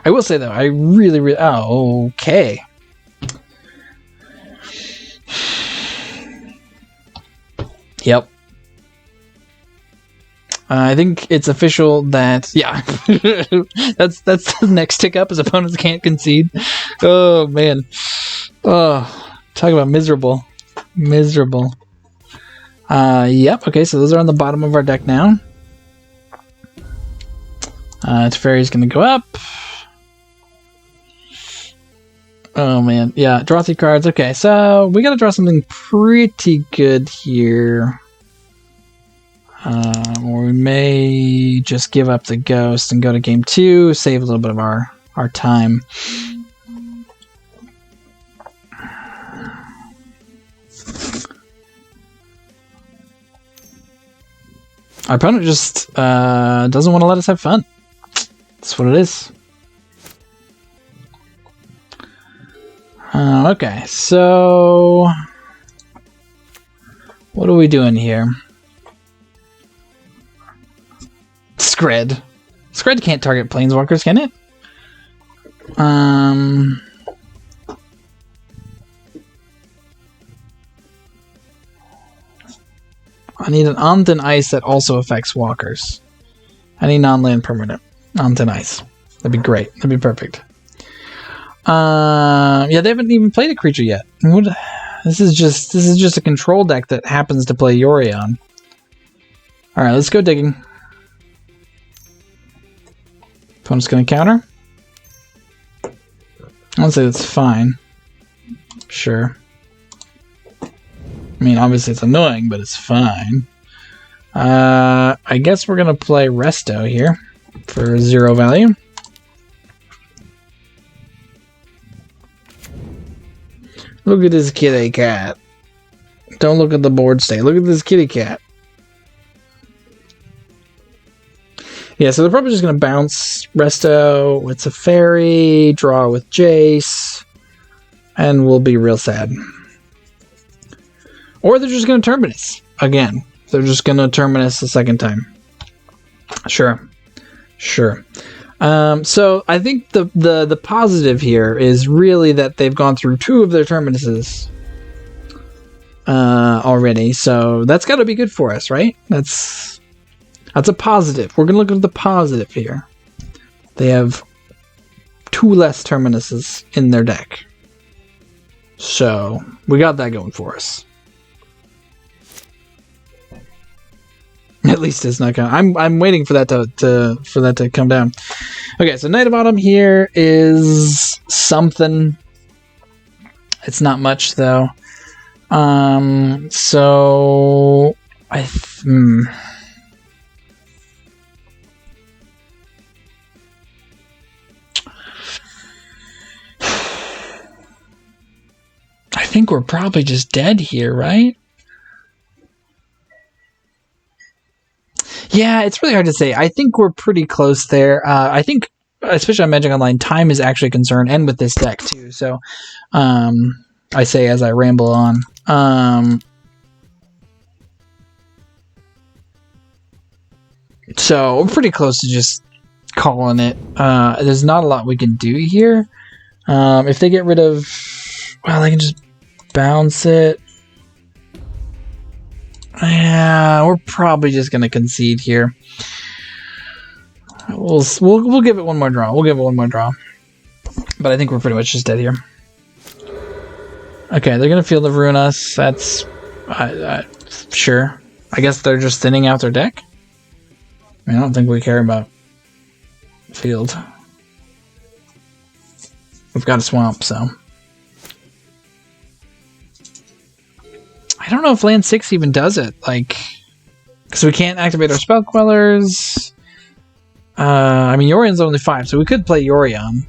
I will say, though, I really... Oh, okay. Yep. I think it's official that, yeah, that's the next tick up, is opponents can't concede. Oh, man. Oh, talk about miserable. Miserable. Yep, okay, so those are on the bottom of our deck now. Teferi's going to go up. Oh, man. Yeah, draw 3 cards. Okay, so we got to draw something pretty good here. Or we may just give up the ghost and go to game 2, save a little bit of our time. Our opponent just doesn't want to let us have fun. That's what it is. Okay, so what are we doing here? Scred. Scred can't target planeswalkers, can it? I need an Omt and Ice that also affects walkers. I need non-land permanent. Omt and Ice. That'd be great. That'd be perfect. Yeah, they haven't even played a creature yet. This is just a control deck that happens to play Yorion. Alright, let's go digging. Opponent's gonna counter. I'll say that's fine. Sure. I mean, obviously it's annoying, but it's fine. I guess we're gonna play Resto here for 0 value. Look at this kitty cat. Don't look at the board state. Look at this kitty cat. Yeah, so they're probably just gonna bounce Resto. It's a fairy, draw with Jace, and we'll be real sad. Or they're just going to Terminus again. They're just going to Terminus a second time. Sure. Sure. So I think the positive here is really that they've gone through 2 of their Terminuses already. So that's got to be good for us, right? That's a positive. We're going to look at the positive here. They have 2 less Terminuses in their deck. So we got that going for us. At least it's not going. I'm waiting for that to come down. Okay, so Knight of Autumn here is something. It's not much though. So I think we're probably just dead here, right? Yeah, it's really hard to say. I think we're pretty close there. I think, especially on Magic Online, time is actually a concern, and with this deck too. So, I say as I ramble on. So we're pretty close to just calling it. There's not a lot we can do here. If they get rid of, well, they can just bounce it. Yeah, we're probably just gonna concede here. We'll give it one more draw. We'll give it one more draw. But I think we're pretty much just dead here. Okay, they're gonna Field of Ruin us. That's sure. I guess they're just thinning out their deck. I mean, I don't think we care about field. We've got a swamp, so. I don't know if land 6 even does it, like, because we can't activate our spell Quellers. I mean, Yorion's only 5, so we could play Yorion.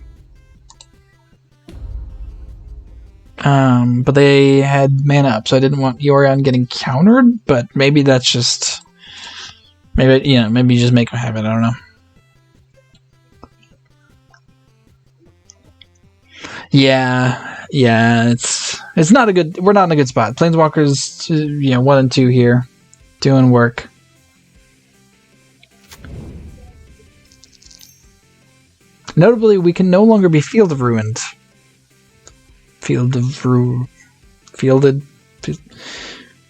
But they had mana up, so I didn't want Yorion getting countered, but maybe that's just, maybe you just make them have it, I don't know. Yeah, it's not a good. We're not in a good spot. Planeswalkers, 1 and 2 here, doing work. Notably, we can no longer be Field of Ruined. Fielded.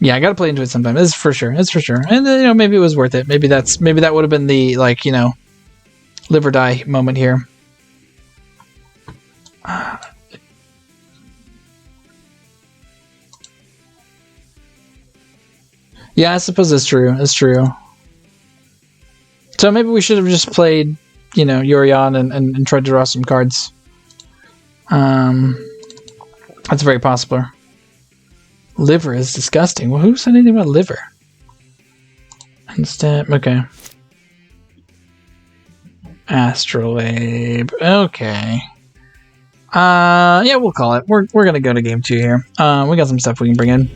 Yeah, I gotta play into it sometime. It's for sure. And maybe it was worth it. Maybe that would have been the live or die moment here. Yeah, I suppose it's true. So maybe we should have just played, Yorion and tried to draw some cards. That's very possible. Liver is disgusting. Well, who said anything about liver? Instead, okay. Astrolabe. Okay. Yeah, we'll call it. We're gonna go to game 2 here. We got some stuff we can bring in.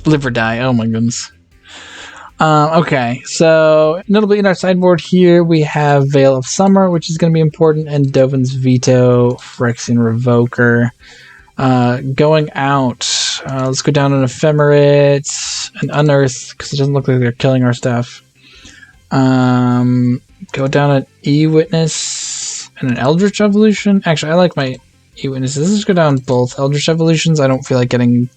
Live or die. Oh my goodness. Okay, so notably in our sideboard here we have Veil of Summer, which is going to be important, and Dovin's Veto, Phyrexian Revoker. Going out, let's go down an Ephemerate, an Unearth, because it doesn't look like they're killing our stuff. Go down an E-Witness and an Eldritch Evolution. Actually, I like my E-Witnesses. Let's go down both Eldritch Evolutions. I don't feel like getting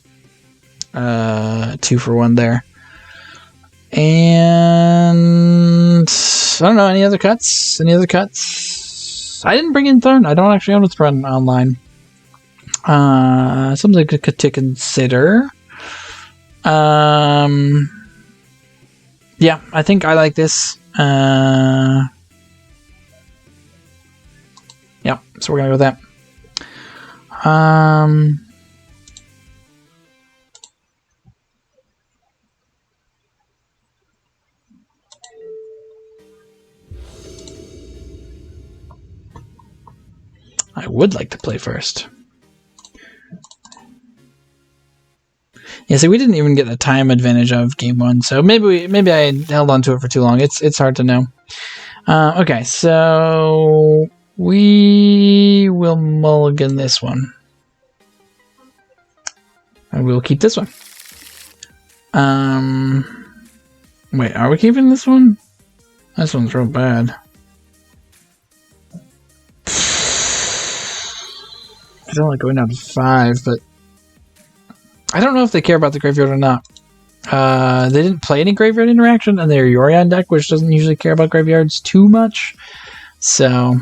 2 for 1 there. And I don't know, any other cuts? I didn't bring in Throne. I don't actually own a Throne online. Something to consider. Yeah, I think I like this. Yeah, so we're gonna go with that. I would like to play first. Yeah, see, we didn't even get a time advantage of game 1, so maybe I held on to it for too long. It's hard to know. Okay, so we will mulligan this one, and we'll keep this one. Wait, are we keeping this one? This one's real bad. I don't like going down to 5, but I don't know if they care about the graveyard or not. They didn't play any graveyard interaction, and their Yorion deck, which doesn't usually care about graveyards too much. So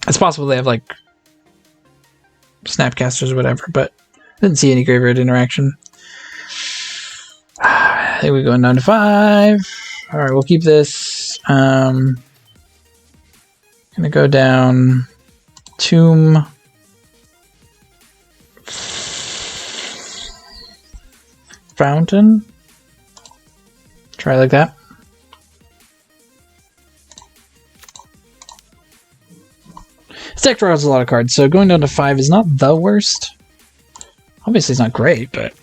it's possible they have like Snapcasters or whatever, but I didn't see any graveyard interaction. I think we're going down to 5. All right, we'll keep this. Gonna go down Tomb, Fountain. Try like that. This deck draws a lot of cards, so going down to 5 is not the worst. Obviously, it's not great, but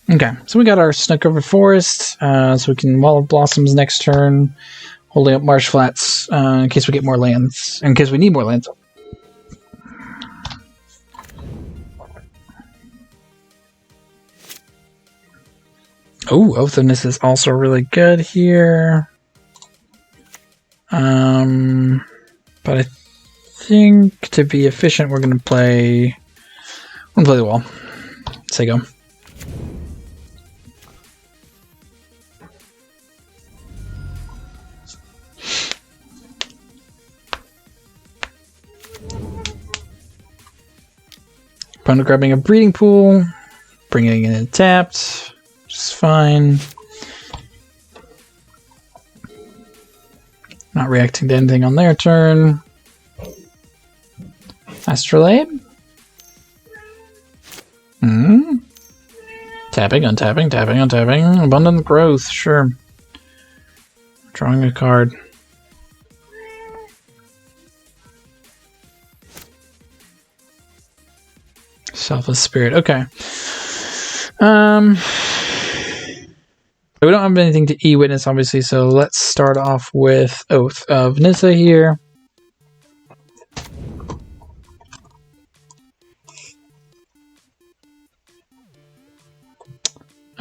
okay. So we got our Snookover Forest, so we can Wall of Blossoms next turn, holding up Marsh Flats in case we get more lands, in case we need more lands. Oh, Oath of Nissa is also really good here. But I think to be efficient, we're gonna play the wall. Say go. Opponent grabbing a Breeding Pool, bringing it in tapped, which is fine. Not reacting to anything on their turn. Astrolabe. Tapping, untapping, tapping, untapping. Abundant Growth, sure. Drawing a card. Selfless Spirit, okay. We don't have anything to E-Witness, obviously, so let's start off with Oath of Nissa here.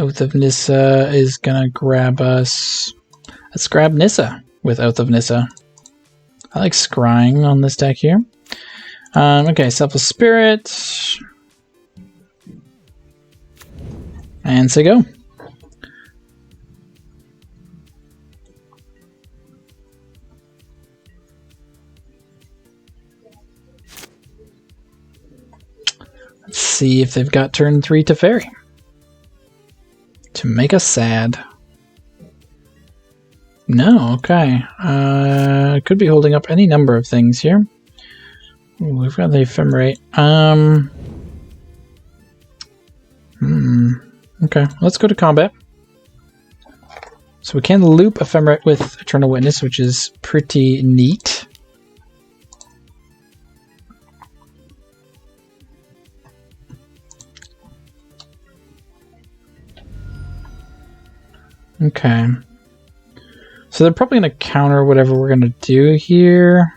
Oath of Nissa is gonna grab us. Let's grab Nissa with Oath of Nissa. I like scrying on this deck here. Okay, Selfless Spirit. And say go. Let's see if they've got turn 3 Teferi. To make us sad. No, okay. Could be holding up any number of things here. Ooh, we've got the Ephemerate. Okay, let's go to combat. So we can loop Ephemerate with Eternal Witness, which is pretty neat. Okay. So they're probably going to counter whatever we're going to do here.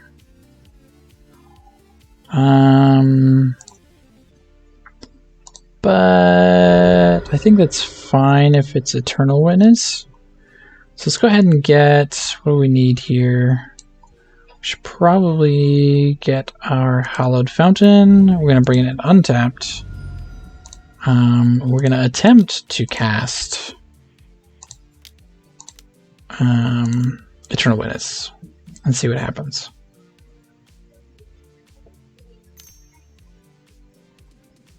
But I think that's fine if it's Eternal Witness. So let's go ahead and get, what do we need here? We should probably get our Hallowed Fountain. We're going to bring it in untapped. We're going to attempt to cast Eternal Witness and see what happens.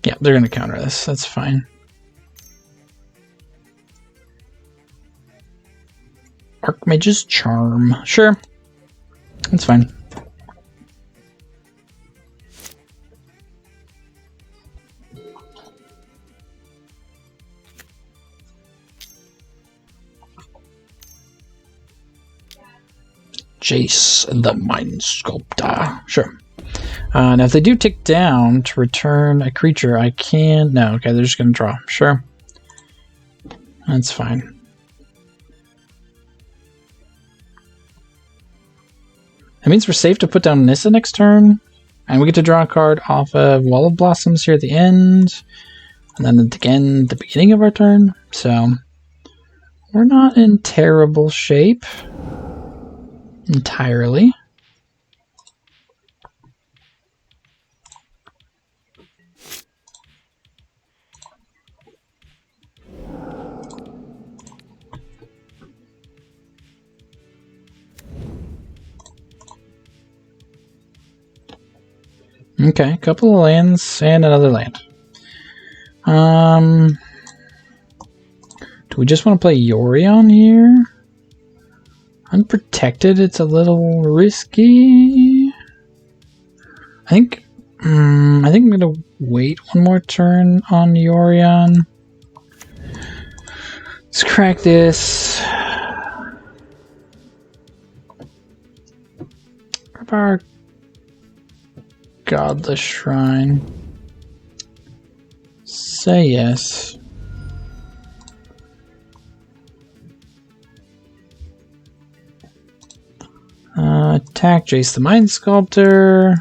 Yeah, they're going to counter this. That's fine. Archmage's Charm. Sure. That's fine. Jace the Mind Sculptor. Sure. Now, if they do tick down to return a creature, I can... No, okay, they're just going to draw. Sure. That's fine. That means we're safe to put down Nissa next turn. And we get to draw a card off of Wall of Blossoms here at the end. And then again at the beginning of our turn. So, we're not in terrible shape. Entirely. Okay, a couple of lands and another land. Do we just want to play Yorion here? Unprotected, it's a little risky. I think I'm gonna wait one more turn on Yorion. Let's crack this. Grab our Godless Shrine. Say yes. Attack Jace the Mind Sculptor.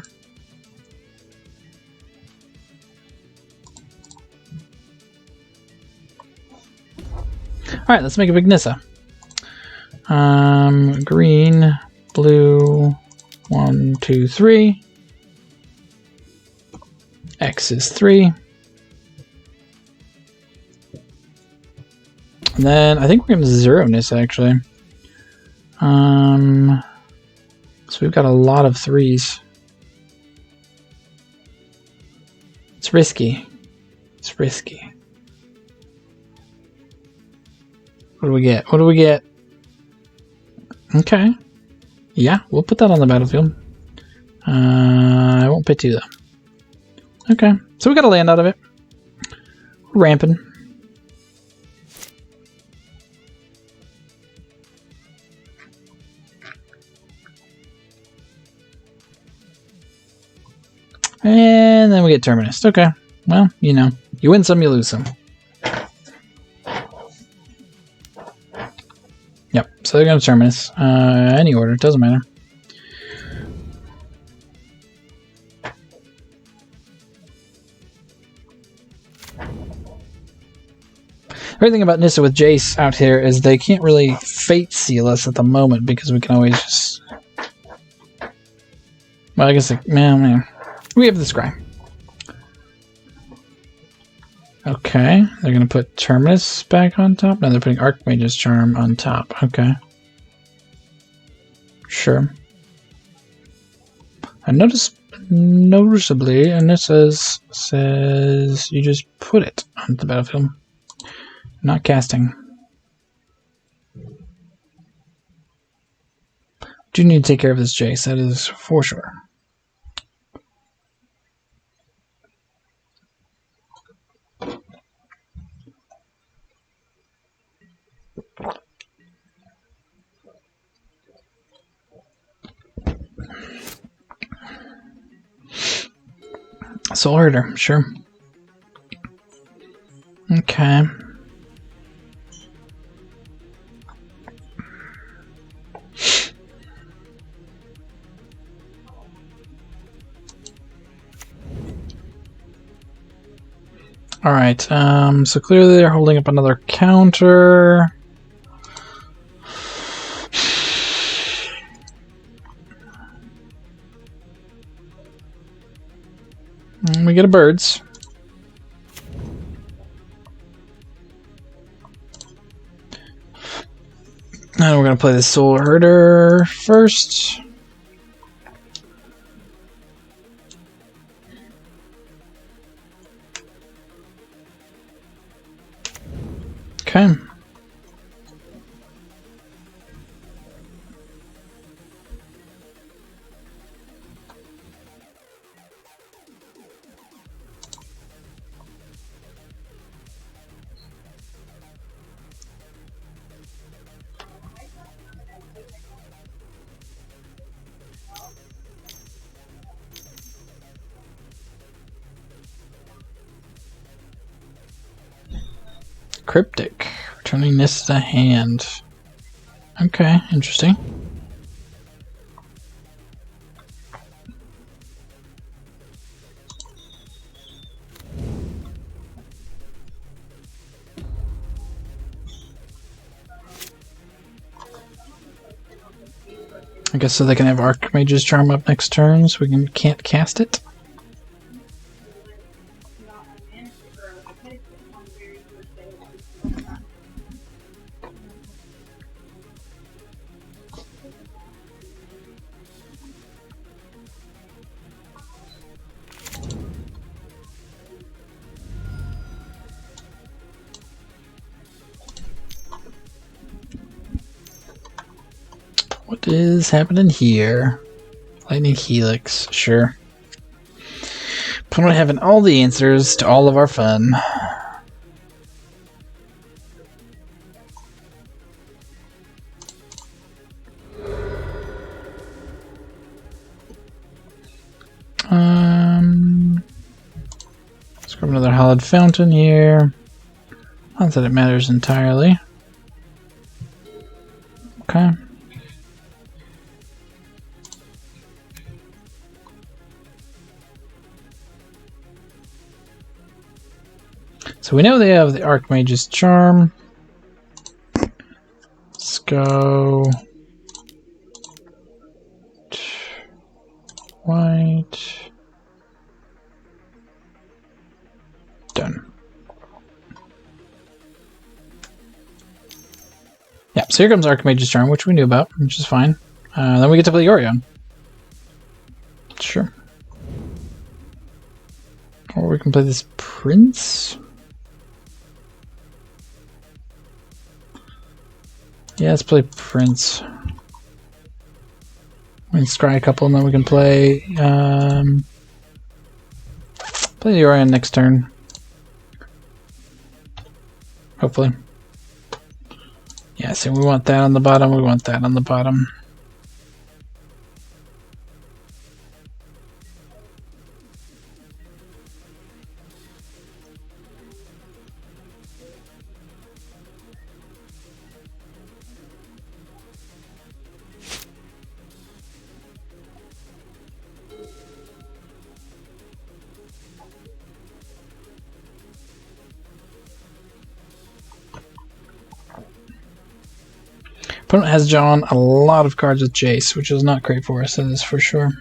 Alright, let's make a big Nissa. Green, blue, 1, 2, 3. X is 3. And then I think we're going to zero Nissa actually. So we've got a lot of 3s. It's risky. It's risky. What do we get? What do we get? Okay. Yeah, we'll put that on the battlefield. I won't pay 2 though. Okay, so we got a land out of it. We're ramping. And then we get Terminus. Okay, well, you know, you win some, you lose some. Yep, so they're going to Terminus. Any order, it doesn't matter. Great thing about Nissa with Jace out here is they can't really fate seal us at the moment because we can always just... Well, I guess... Man. We have the Scry. Okay. They're going to put Terminus back on top? No, they're putting Archmage's Charm on top. Okay. Sure. I noticeably, and this says you just put it on the battlefield. Not casting. Do need to take care of this Jace, that is for sure. Soul Herder, sure. Okay. Alright, so clearly they're holding up another counter. And we get a birds. And we're going to play the Soul Herder first. Okay. Cryptic. Returning this to hand. Okay, interesting. I guess so they can have Archmage's Charm up next turn, so we can't cast it. What is happening here? Lightning Helix, sure. Opponent having all the answers to all of our fun. Let's grab another Hallowed Fountain here. Not that it matters entirely. Okay. So we know they have the Archmage's Charm. Let's go white. Done. Yeah, so here comes Archmage's Charm, which we knew about, which is fine. Then we get to play Yorion. Sure. Or we can play this Prince. Yeah, let's play Prince. We can scry a couple and then we can play play Yorion next turn. Hopefully. Yeah, so we want that on the bottom, we want that on the bottom. Opponent has drawn a lot of cards with Jace, which is not great for us, that is for sure.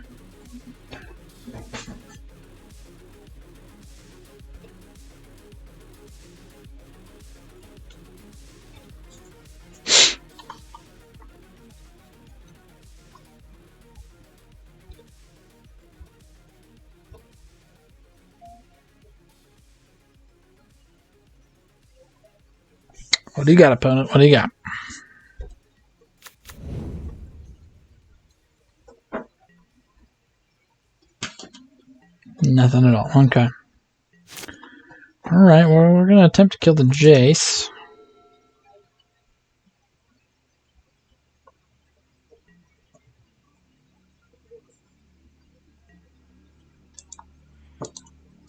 What do you got, opponent? What do you got? Nothing at all. Okay. Alright, well, we're going to attempt to kill the Jace.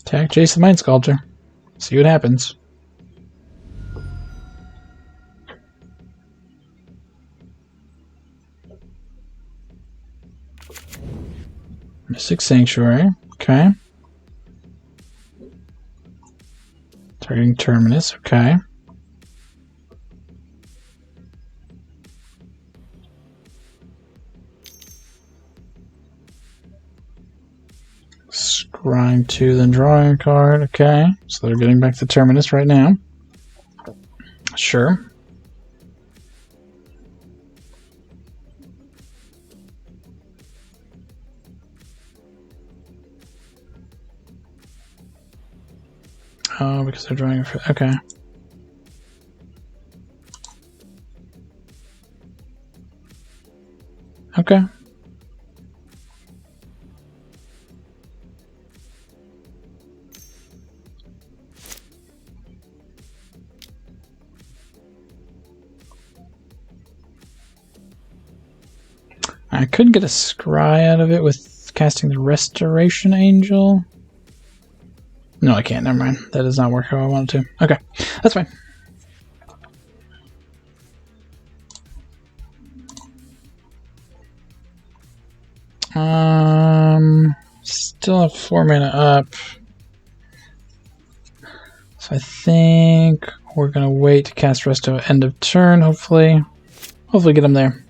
Attack Jace the Mind Sculptor. See what happens. Mystic Sanctuary. Okay. Targeting Terminus. Okay. Scrying 2, then drawing a card. Okay. So they're getting back to Terminus right now. Sure. Oh, because they're drawing it for... Okay. Okay. I could get a scry out of it with casting the Restoration Angel. No, I can't. Never mind. That does not work how I want it to. Okay. That's fine. Still have 4 mana up. So I think we're going to wait to cast Resto end of turn, hopefully. Hopefully get him there.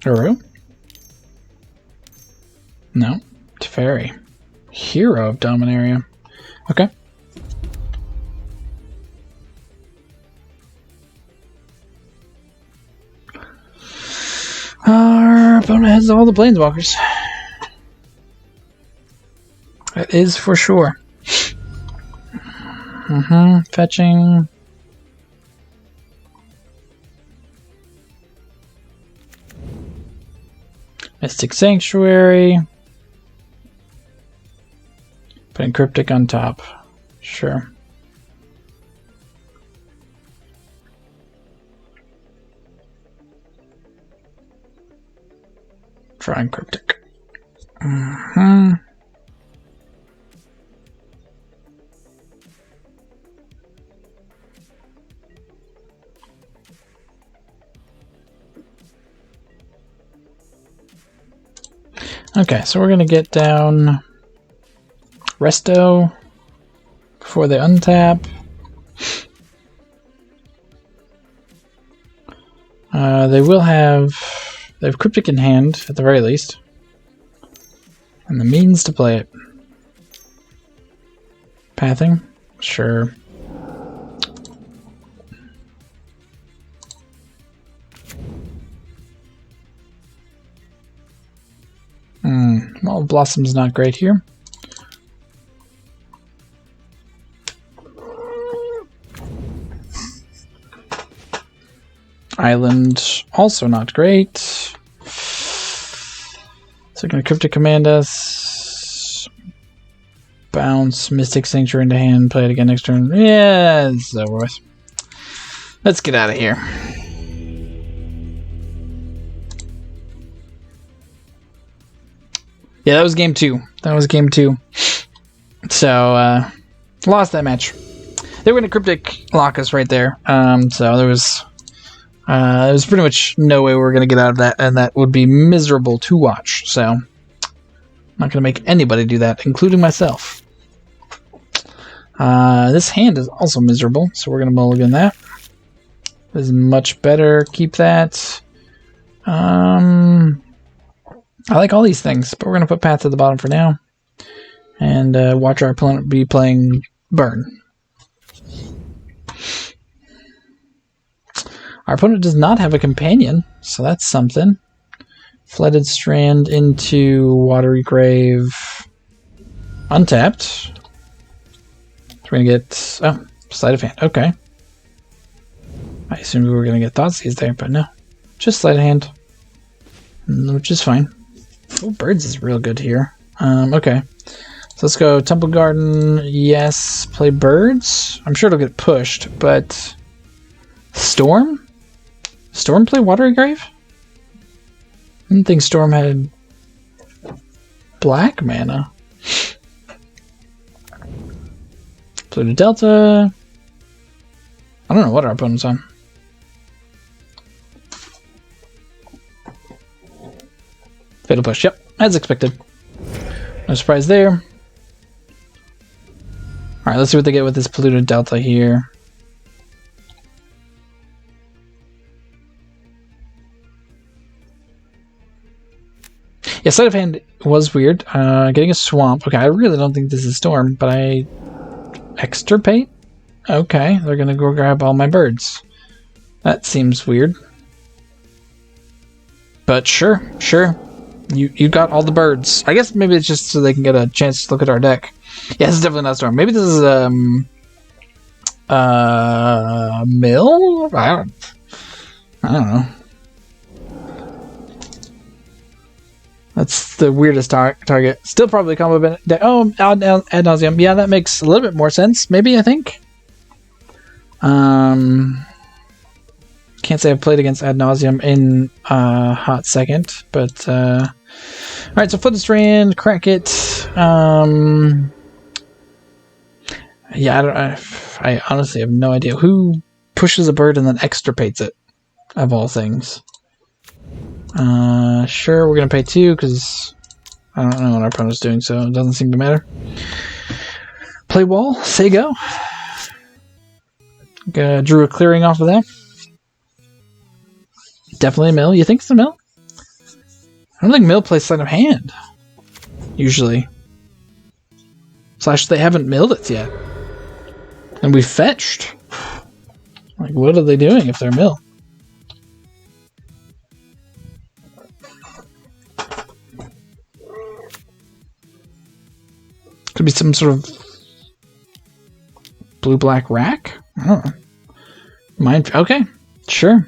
Uru? No. Teferi. Hero of Dominaria. Okay. Our opponent has all the Planeswalkers. That is for sure. Fetching. Mystic Sanctuary. Putting Cryptic on top. Sure. Trying Cryptic. Okay, so we're going to get down Resto before they untap. They have Cryptic in hand, at the very least. And the means to play it. Pathing? Sure. Well, Blossom's not great here. Island, also not great. So going to Cryptic Command us. Bounce Mystic Sanctuary into hand, play it again next turn. Yeah, this is over with. Let's get out of here. Yeah, that was game 2. So, lost that match. They were going to Cryptic lock us right there. So there was pretty much no way we were going to get out of that, and that would be miserable to watch. So, I'm not going to make anybody do that, including myself. This hand is also miserable, so we're going to mulligan that. This is much better. Keep that. I like all these things, but we're going to put Path to the bottom for now. And watch our opponent be playing Burn. Our opponent does not have a companion, so that's something. Flooded Strand into Watery Grave. Untapped. So we're going to get... Oh, Sleight of Hand. Okay. I assumed we were going to get Thoughtseize there, but no. Just Sleight of Hand. Which is fine. Oh, Birds is real good here. Okay. So let's go Temple Garden. Yes. Play Birds. I'm sure it'll get pushed, but... Storm? Storm play Watery Grave? I didn't think Storm had black mana. Pluto Delta. I don't know what our opponent's on. Fatal Push, yep, as expected. No surprise there. Alright, let's see what they get with this Pluto Delta here. Yeah, Sleight of Hand was weird. Getting a Swamp. Okay, I really don't think this is Storm, but I... Extirpate? Okay, they're gonna go grab all my birds. That seems weird. But sure. You got all the birds. I guess maybe it's just so they can get a chance to look at our deck. Yeah, this is definitely not Storm. Maybe this is, Mill? I don't know. That's the weirdest target. Still probably combo deck. Oh, ad nauseam. Yeah, that makes a little bit more sense. Maybe, I think. Can't say I've played against ad nauseam in a hot second, but all right. So Flooded Strand, crack it. Yeah, I honestly have no idea who pushes a bird and then extirpates it, of all things. Sure, we're gonna pay 2 because I don't know what our opponent's doing, so it doesn't seem to matter. Play wall, say go. Drew a clearing off of that. Definitely a mill. You think it's a mill? I don't think mill plays Sleight of Hand. Usually. Slash, they haven't milled it yet. And we fetched. Like, what are they doing if they're mill? Could be some sort of blue-black rack? I don't know. Okay, sure.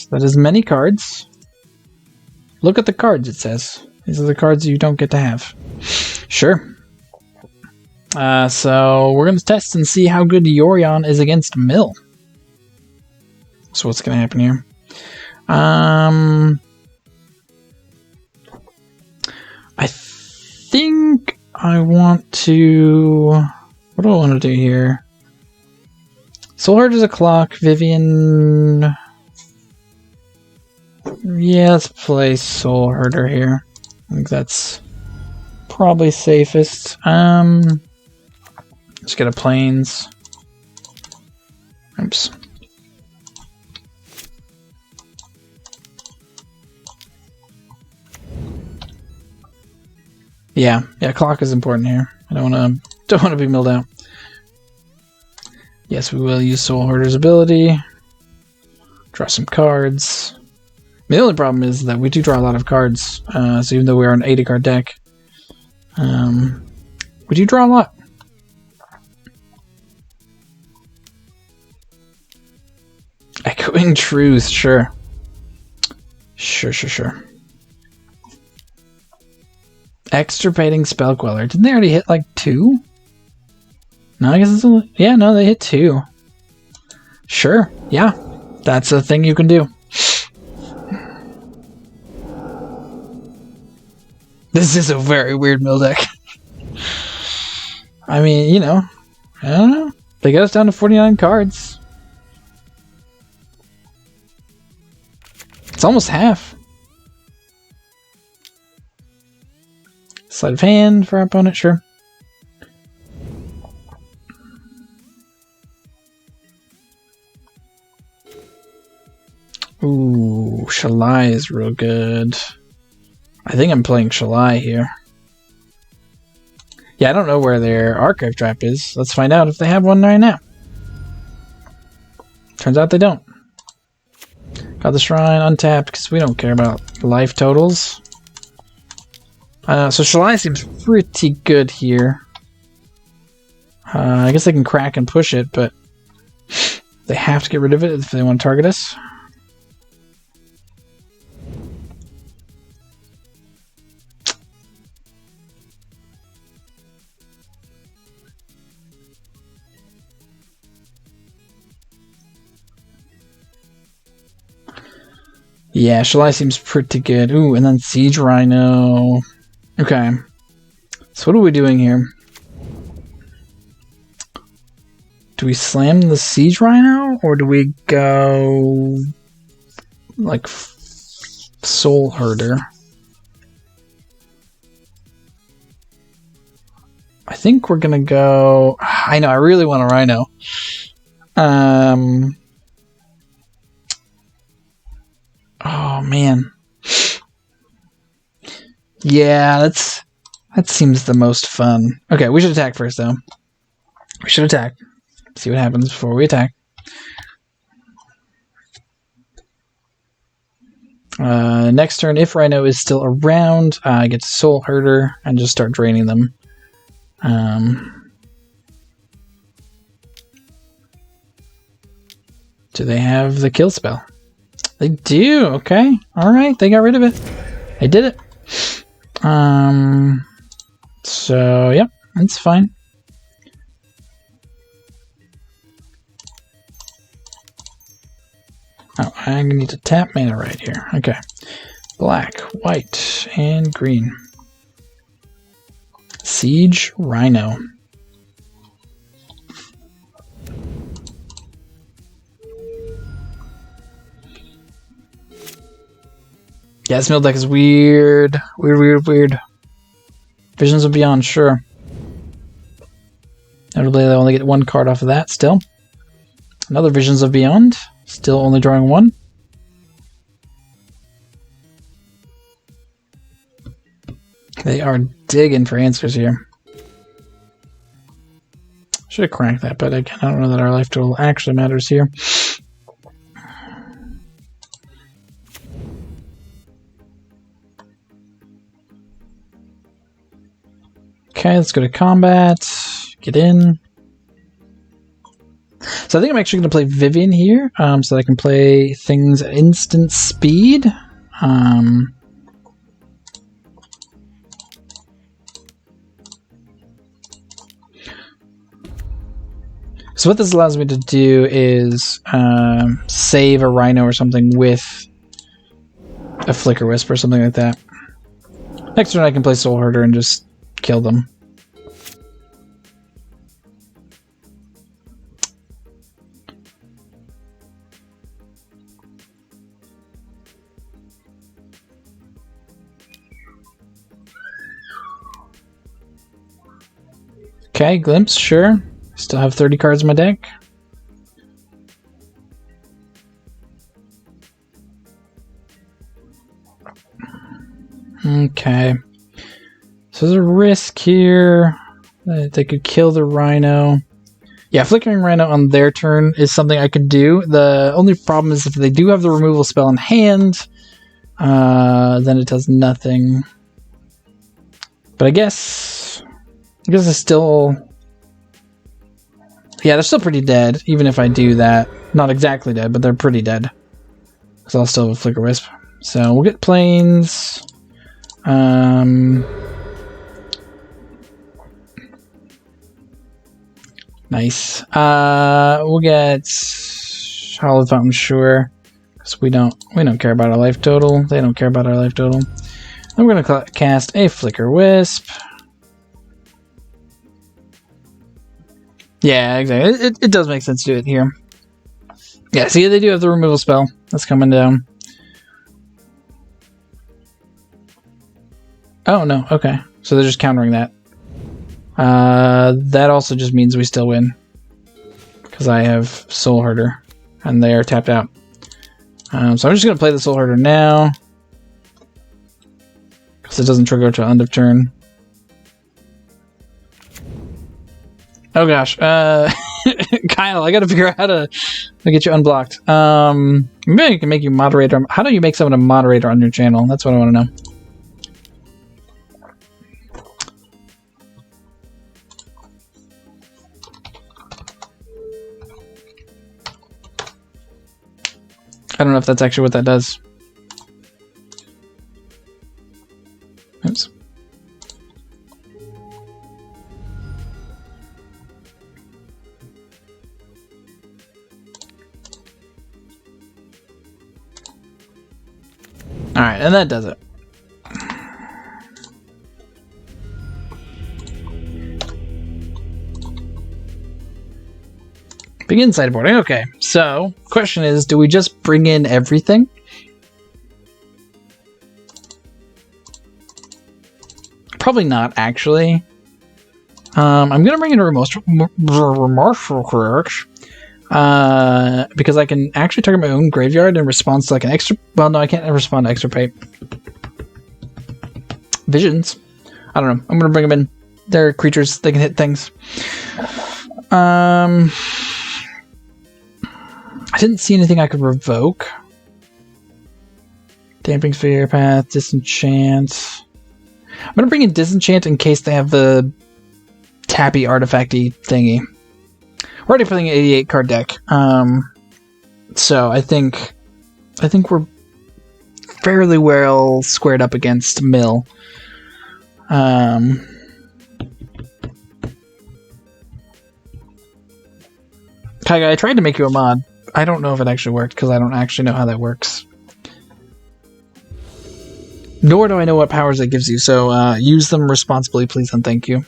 That is many cards. Look at the cards, it says. These are the cards you don't get to have. Sure. So we're going to test and see how good Yorion is against Mill. So what's going to happen here? I think I want to... What do I want to do here? Soulheart is a clock. Vivian... Yeah, let's play Soul Herder here. I think that's probably safest. Let's get a Plains. Oops. Yeah, clock is important here. I don't want to be milled out. Yes, we will use Soul Herder's ability. Draw some cards. The only problem is that we do draw a lot of cards, so even though we are an 80-card deck, we do draw a lot. Echoing Truth, sure. Sure. Extirpating Spell Queller. Didn't they already hit like 2? No, I guess it's only... Yeah, no, they hit 2. Sure, yeah. That's a thing you can do. This is a very weird mill deck. I mean, you know, I don't know. They got us down to 49 cards. It's almost half. Sleight of hand for our opponent, sure. Ooh, Shalai is real good. I think I'm playing Shalai here. Yeah, I don't know where their archive trap is. Let's find out if they have one right now. Turns out they don't. Got the shrine untapped because we don't care about life totals. So Shalai seems pretty good here. I guess they can crack and push it, but they have to get rid of it if they want to target us. Yeah, Shalai seems pretty good. Ooh, and then Siege Rhino. Okay. So what are we doing here? Do we slam the Siege Rhino? Or do we go... like... Soul Herder? I think we're gonna go... I know, I really want a Rhino. Oh, man. Yeah, that seems the most fun. Okay, we should attack first, though. We should attack. See what happens before we attack. Next turn, if Rhino is still around, I get to Soul Herder and just start draining them. Do they have the kill spell? They do, okay. Alright, they got rid of it. They did it. So, yep, that's fine. Oh, I need to tap mana right here. Okay. Black, white, and green. Siege Rhino. Yeah, this mill deck is weird. Weird. Visions of Beyond, sure. Notably, they only get one card off of that still. Another Visions of Beyond. Still only drawing one. They are digging for answers here. Should have cracked that, but again, I don't know that our life total actually matters here. Okay, let's go to combat. Get in. So I think I'm actually going to play Vivian here, so that I can play things at instant speed. So what this allows me to do is save a Rhino or something with a Flicker Wisp or something like that. Next turn I can play Soul Herder and just kill them. Okay, Glimpse, sure. Still have 30 cards in my deck. Okay. So there's a risk here that they could kill the Rhino. Yeah, Flickering Rhino on their turn is something I could do. The only problem is if they do have the removal spell in hand, then it does nothing. But I guess it's still... Yeah, they're still pretty dead, even if I do that. Not exactly dead, but they're pretty dead. So I'll still have a Flicker Wisp. So we'll get Plains. Nice. We'll get Hallowed Fountain, sure. Because we don't care about our life total. They don't care about our life total. Then we're gonna cast a Flicker Wisp. Yeah, exactly. It does make sense to do it here. Yeah, see, they do have the removal spell. That's coming down. Oh, no. Okay. So they're just countering that. That also just means we still win. Because I have Soul Herder. And they are tapped out. So I'm just going to play the Soul Herder now. Because it doesn't trigger until end of turn. Oh gosh. Kyle, I gotta figure out how to get you unblocked. Maybe I can make you moderator. How do you make someone a moderator on your channel? That's what I want to know. I don't know if that's actually what that does. Oops. Alright, and that does it. Begin sideboarding. Okay, so question is, do we just bring in everything? Probably not, actually. I'm gonna bring in a remorseful correct. Because I can actually target my own graveyard in response to like an extra. Well, no, I can't respond to extirpate. Visions. I don't know. I'm gonna bring them in. They're creatures. They can hit things. I didn't see anything I could revoke. Damping Sphere, Path, Disenchant. I'm gonna bring in Disenchant in case they have the tappy artifacty thingy. We're already playing an 88 card deck, so I think we're fairly well squared up against Mill. Kaiga, I tried to make you a mod. I don't know if it actually worked because I don't actually know how that works. Nor do I know what powers it gives you, so use them responsibly, please and thank you.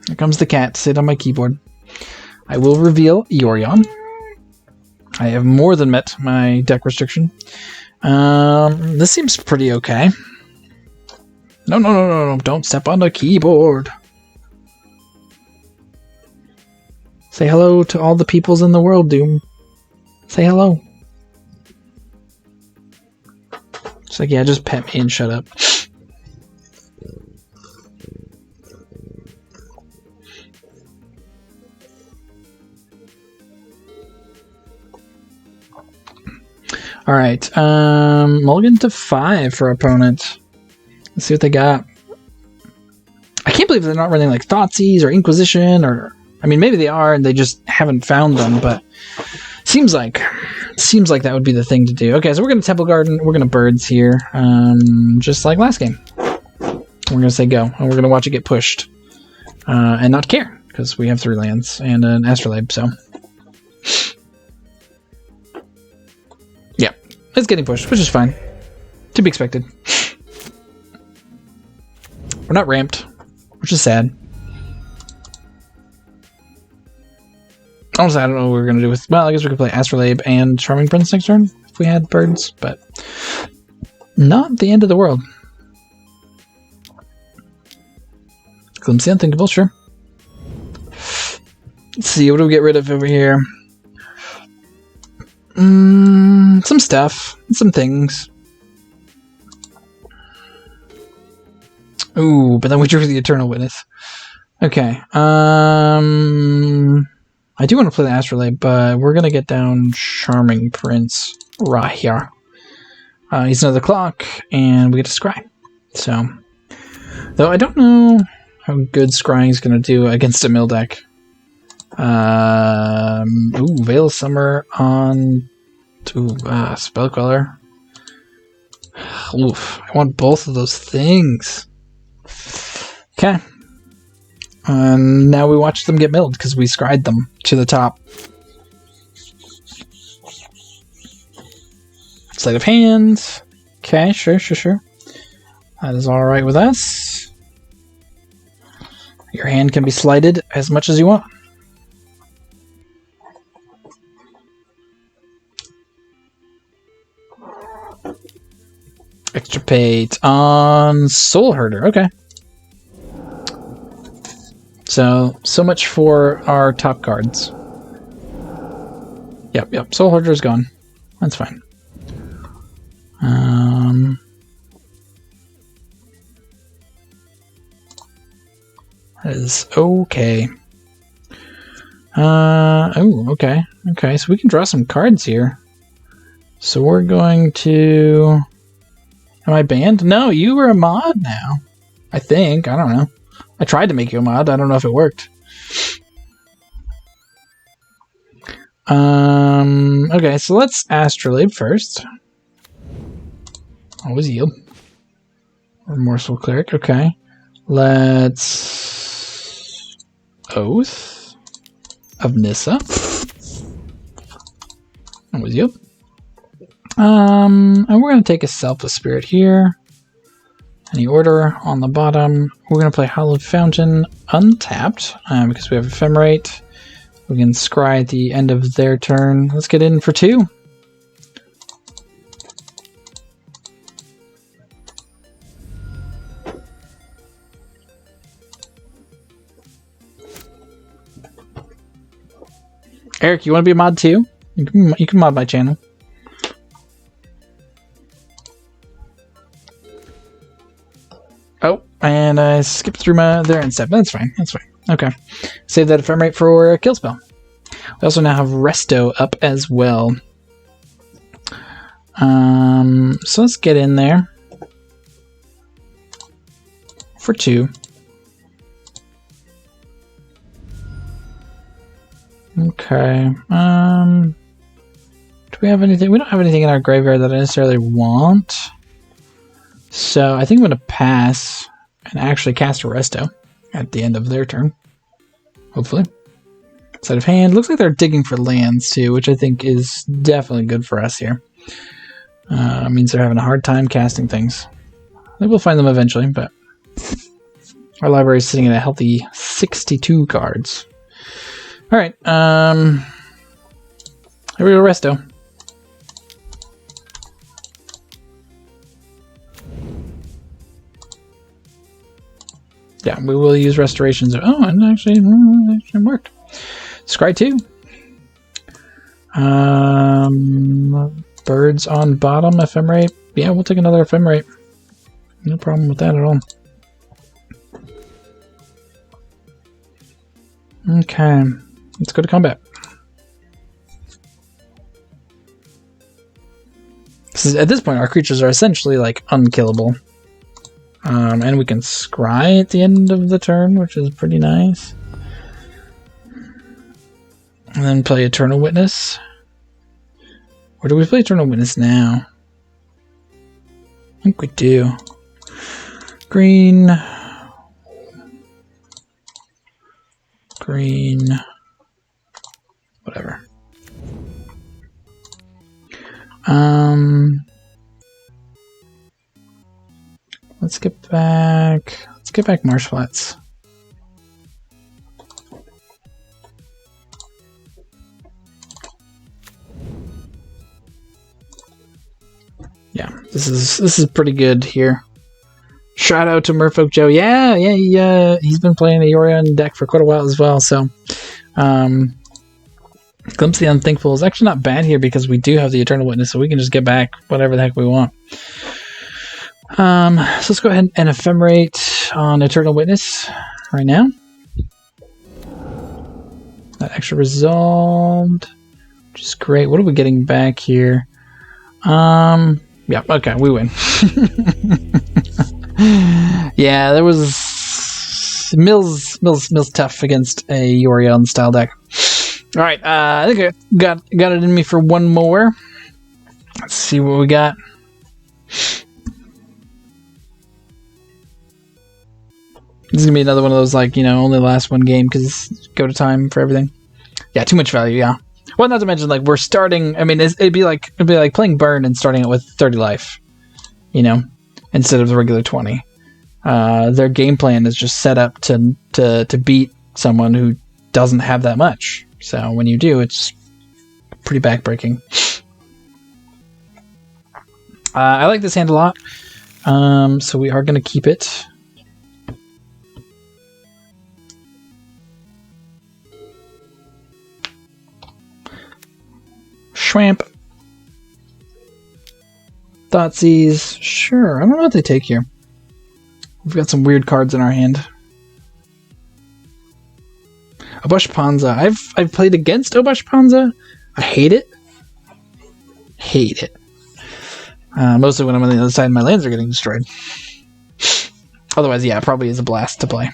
Here comes the cat. Sit on my keyboard. I will reveal Yorion. I have more than met my deck restriction. This seems pretty okay. No. Don't step on the keyboard. Say hello to all the peoples in the world, Doom. Say hello. It's like, yeah, just pet me and shut up. Alright, mulligan to 5 for opponent. Let's see what they got. I can't believe they're not running like Thoughtseize or Inquisition, or I mean maybe they are and they just haven't found them, but seems like that would be the thing to do. Okay, so we're gonna Temple Garden, we're gonna Birds here, just like last game. We're gonna say go, and we're gonna watch it get pushed. And not care, because we have 3 lands and an Astrolabe, so. It's getting pushed, which is fine. To be expected. We're not ramped, which is sad. Honestly, I don't know what we're going to do with... Well, I guess we could play Astrolabe and Charming Prince next turn if we had Birds, but not the end of the world. Glimpsy Unthinkable, sure. Let's see, what do we get rid of over here? Some stuff. Some things. Ooh, but then we drew the Eternal Witness. Okay. I do want to play the Astrolabe, but we're going to get down Charming Prince right here. He's another clock, and we get to scry. So, though I don't know how good scrying is going to do against a mill deck. Ooh, Veil of Summer on to Spell Queller. Oof, I want both of those things. Okay. And now we watch them get milled because we scried them to the top. Sleight of hand. Okay, sure. That is alright with us. Your hand can be slighted as much as you want. Extirpate on Soul Herder. Okay. So much for our top cards. Yep. Soul Herder's gone. That's fine. That is okay. Okay. Okay, so we can draw some cards here. So we're going to... Am I banned? No, you were a mod now. I think. I don't know. I tried to make you a mod. I don't know if it worked. Okay, so let's Astrolabe first. Always yield. Remorseful Cleric. Okay. Let's... Oath of Nissa. Always yield. And we're going to take a Selfless Spirit here. Any order on the bottom. We're going to play Hallowed Fountain untapped because we have Ephemerate. We can scry at the end of their turn. Let's get in for 2. Eric, you want to be a mod too? You can mod my channel. Oh, and I skipped through their end step. That's fine. That's fine. Okay. Save that Ephemerate for a kill spell. We also now have Resto up as well. So let's get in there for 2. Okay. Do we have anything? We don't have anything in our graveyard that I necessarily want. So I think I'm going to pass and actually cast a Resto at the end of their turn. Hopefully. Side of hand. Looks like they're digging for lands too, which I think is definitely good for us here. Means they're having a hard time casting things. Maybe we'll find them eventually, but our library is sitting at a healthy 62 cards. Alright, here we go, Resto. Yeah, we will use restorations. Oh, and actually worked. Scry 2. Birds on bottom, Ephemerate. Yeah, we'll take another Ephemerate. No problem with that at all. Okay, let's go to combat. At this point, our creatures are essentially like unkillable. And we can scry at the end of the turn, which is pretty nice. And then play Eternal Witness. Or do we play Eternal Witness now? I think we do. Green. Green. Whatever. Let's get back. Let's get back Marsh Flats. Yeah, this is pretty good here. Shout out to Merfolk Joe. Yeah, he's been playing a Yorion deck for quite a while as well. So, Glimpse the Unthinkful is actually not bad here because we do have the Eternal Witness, so we can just get back whatever the heck we want. So let's go ahead and Ephemerate on Eternal Witness right now. That extra resolved, which is great. What are we getting back here? Yeah, okay, we win. Yeah, there was Mills tough against a Yorion style deck. All right, I think I got it in me for one more. Let's see what we got. This is going to be another one of those, like, you know, only last one game because go to time for everything. Yeah, too much value, yeah. Well, not to mention, like, we're starting... I mean, it'd be like playing Burn and starting it with 30 life, you know, instead of the regular 20. Their game plan is just set up to beat someone who doesn't have that much. So when you do, it's pretty backbreaking. I like this hand a lot, so we are going to keep it. Schwamp. Thoughtseize. Sure, I don't know what they take here. We've got some weird cards in our hand. Obush Panza. I've played against Obush Panza. I hate it. Hate it. Mostly when I'm on the other side and my lands are getting destroyed. Otherwise, yeah, it probably is a blast to play.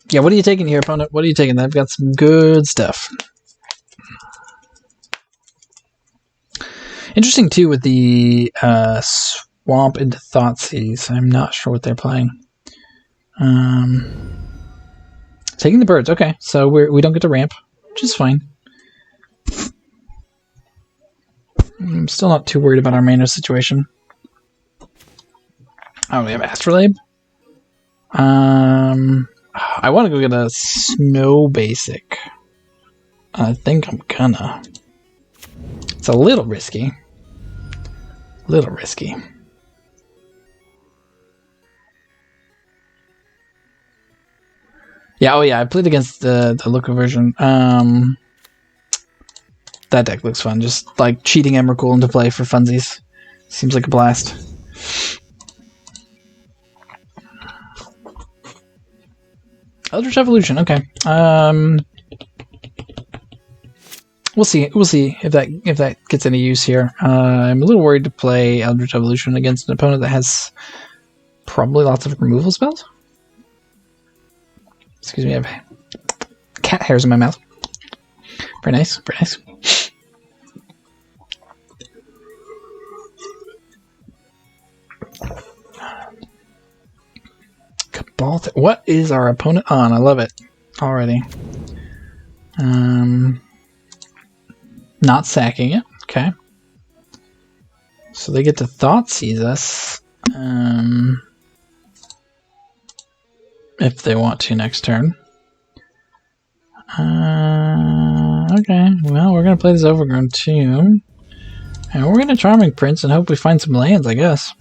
Yeah, what are you taking here, opponent? What are you taking? I've got some good stuff. Interesting, too, with the Swamp into Thoughtseize. I'm not sure what they're playing. Taking the birds. Okay, so we don't get to ramp, which is fine. I'm still not too worried about our mana situation. Oh, we have Astrolabe. I want to go get a Snow Basic. I think I'm gonna. It's a little risky. Little risky. Yeah, oh yeah, I played against the Looker version. That deck looks fun. Just like cheating Emrakul into play for funsies. Seems like a blast. Eldritch Evolution, okay. We'll see. We'll see if that gets any use here. I'm a little worried to play Eldritch Evolution against an opponent that has probably lots of removal spells. Excuse me, I have cat hairs in my mouth. Very nice, very nice. Cabal. What is our opponent on? I love it already. Not sacking it. Okay. So they get to Thoughtseize us. If they want to next turn. Okay, well, we're going to play this Overgrown too. And we're going to Charming Prince and hope we find some lands, I guess.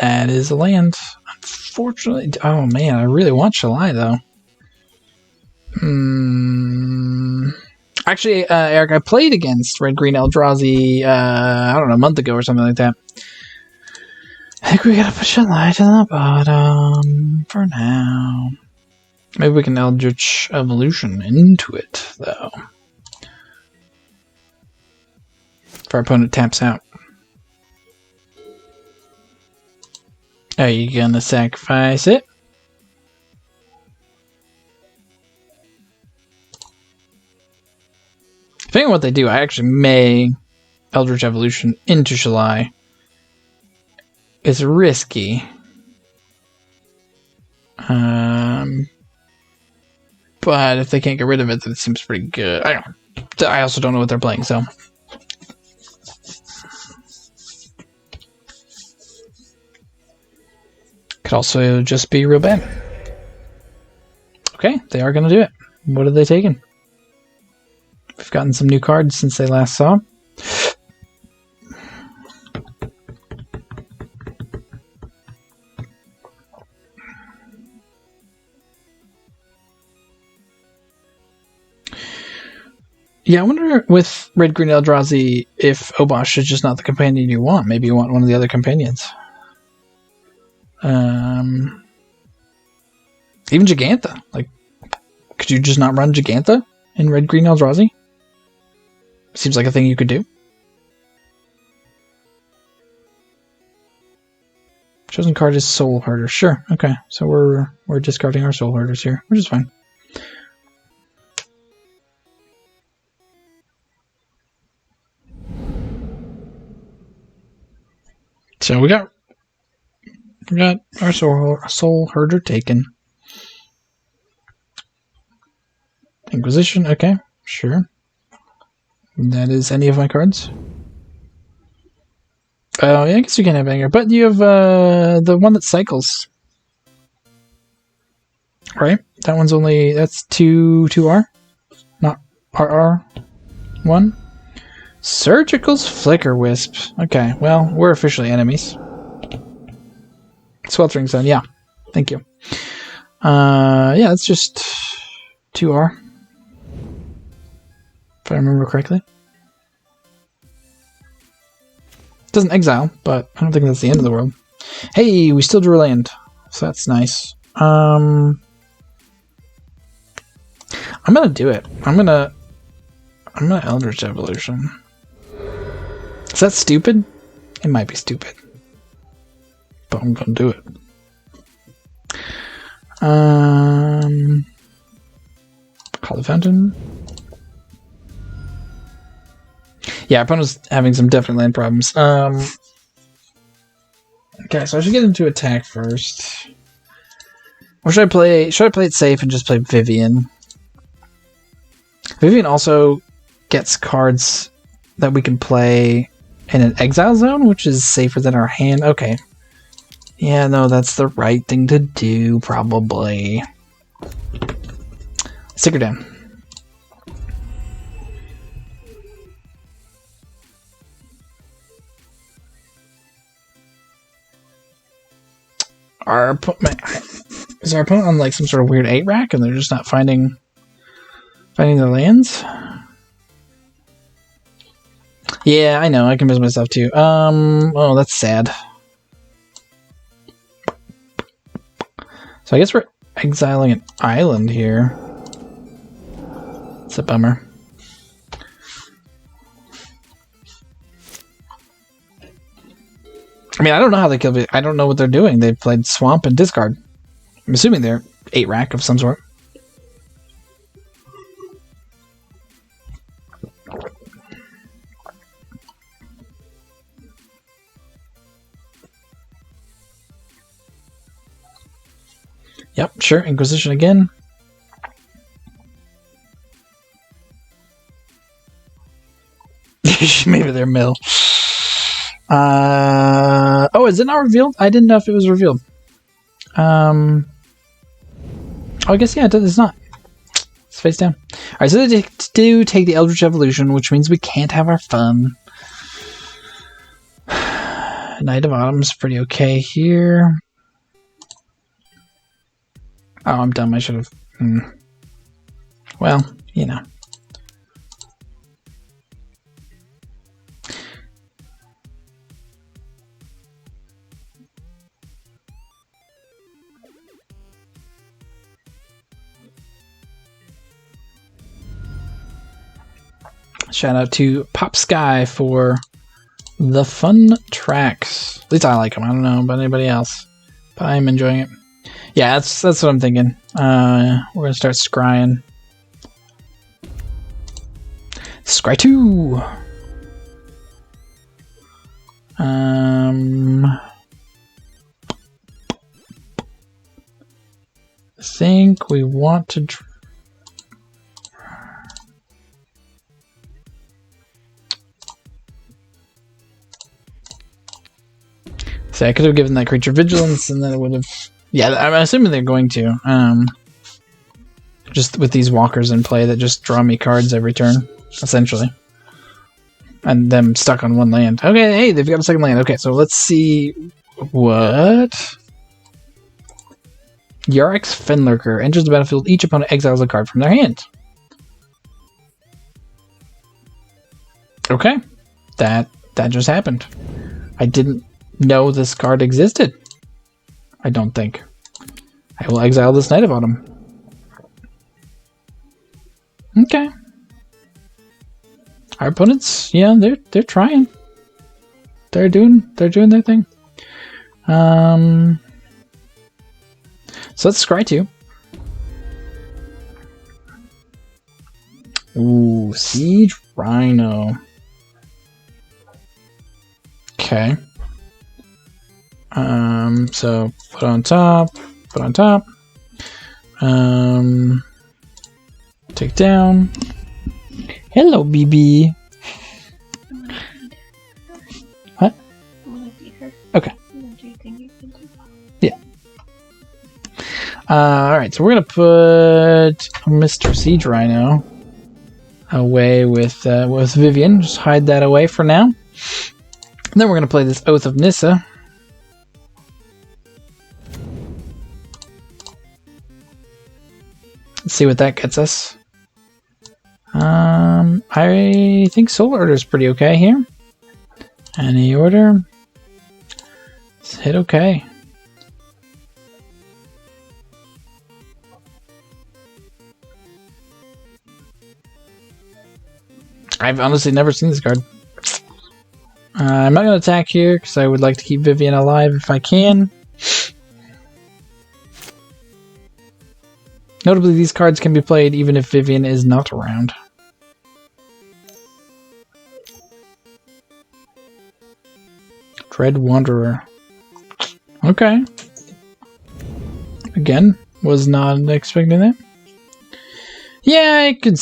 That is a land. Unfortunately, oh man, I really want Shalai though. Actually, Eric, I played against Red Green Eldrazi, I don't know, a month ago or something like that. I think we gotta push Shalai to the bottom for now. Maybe we can Eldritch Evolution into it, though. If our opponent taps out. Are you gonna sacrifice it? Depending on what they do, I actually may Eldritch Evolution into Shalai. It's risky. But if they can't get rid of it, then it seems pretty good. I also don't know what they're playing, so. Could also just be real bad. Okay, they are going to do it. What are they taking? We've gotten some new cards since they last saw. Yeah, I wonder with Red Green Eldrazi if Obosh is just not the companion you want. Maybe you want one of the other companions. Even Gigantha. Like, could you just not run Gigantha in Red Green Eldrazi? Seems like a thing you could do. Chosen card is Soul Herder. Sure. Okay. So we're discarding our Soul Herders here, which is fine. So we got our Soul Herder taken. Inquisition, okay, sure. That is any of my cards. Oh, yeah, I guess you can have anger, but you have the one that cycles. Right? That one's only, that's 2R? Not RR1? Surgical's Flicker Wisp. Okay, well, we're officially enemies. Sweltering Zone, yeah. Thank you. Yeah, it's just 2R. If I remember correctly. It doesn't exile, but I don't think that's the end of the world. Hey, we still drew land, so that's nice. I'm gonna do it. I'm gonna Eldritch Evolution. Is that stupid? It might be stupid, but I'm gonna do it. Call the Fountain. Yeah, our opponent's having some definite land problems. Okay, so I should get him to attack first. Or should I play it safe and just play Vivian? Vivian also gets cards that we can play in an exile zone, which is safer than our hand. Okay. Yeah, no, that's the right thing to do, probably. Stick her down. Is our opponent on like some sort of weird 8-rack and they're just not finding their lands? Yeah, I know, I can miss myself too. Oh, that's sad. So I guess we're exiling an island here. It's a bummer. I mean, I don't know how they killed it. I don't know what they're doing. They played Swamp and Discard. I'm assuming they're 8-rack of some sort. Yep, sure. Inquisition again. Maybe they're mill. Oh, is it not revealed? I didn't know if it was revealed. Oh, I guess, yeah, it's not. It's face down. Alright, so they do take the Eldritch Evolution, which means we can't have our fun. Knight of Autumn's pretty okay here. Oh, I'm dumb. I should have... Well, you know. Shout out to Pop Sky for the fun tracks. At least I like them. I don't know about anybody else, but I'm enjoying it. Yeah, that's what I'm thinking. We're gonna start scrying. Scry 2. I think we want to. See, I could have given that creature vigilance, and then it would have. Yeah, I'm assuming they're going to. Just with these walkers in play that just draw me cards every turn, essentially. And them stuck on one land. Okay, hey, they've got a second land. Okay, so let's see. What? Yarik's Fenlurker enters the battlefield. Each opponent exiles a card from their hand. Okay, that just happened. I didn't know this card existed. I don't think. I will exile this Knight of Autumn. Okay. Our opponents, yeah, they're trying. They're doing their thing. So let's scry 2. Ooh, Siege Rhino. Okay. So put on top. Take down. Hello, BB. What? Okay. Yeah. Alright, so we're going to put Mr. Siege Rhino away with Vivian. Just hide that away for now. And then we're going to play this Oath of Nissa. Let's see what that gets us. I think Soul Order is pretty okay here. Any order? Let's hit okay. I've honestly never seen this card. I'm not going to attack here because I would like to keep Vivian alive if I can. Notably, these cards can be played even if Vivian is not around. Dread Wanderer. Okay. Again, was not expecting that. Yeah, I could...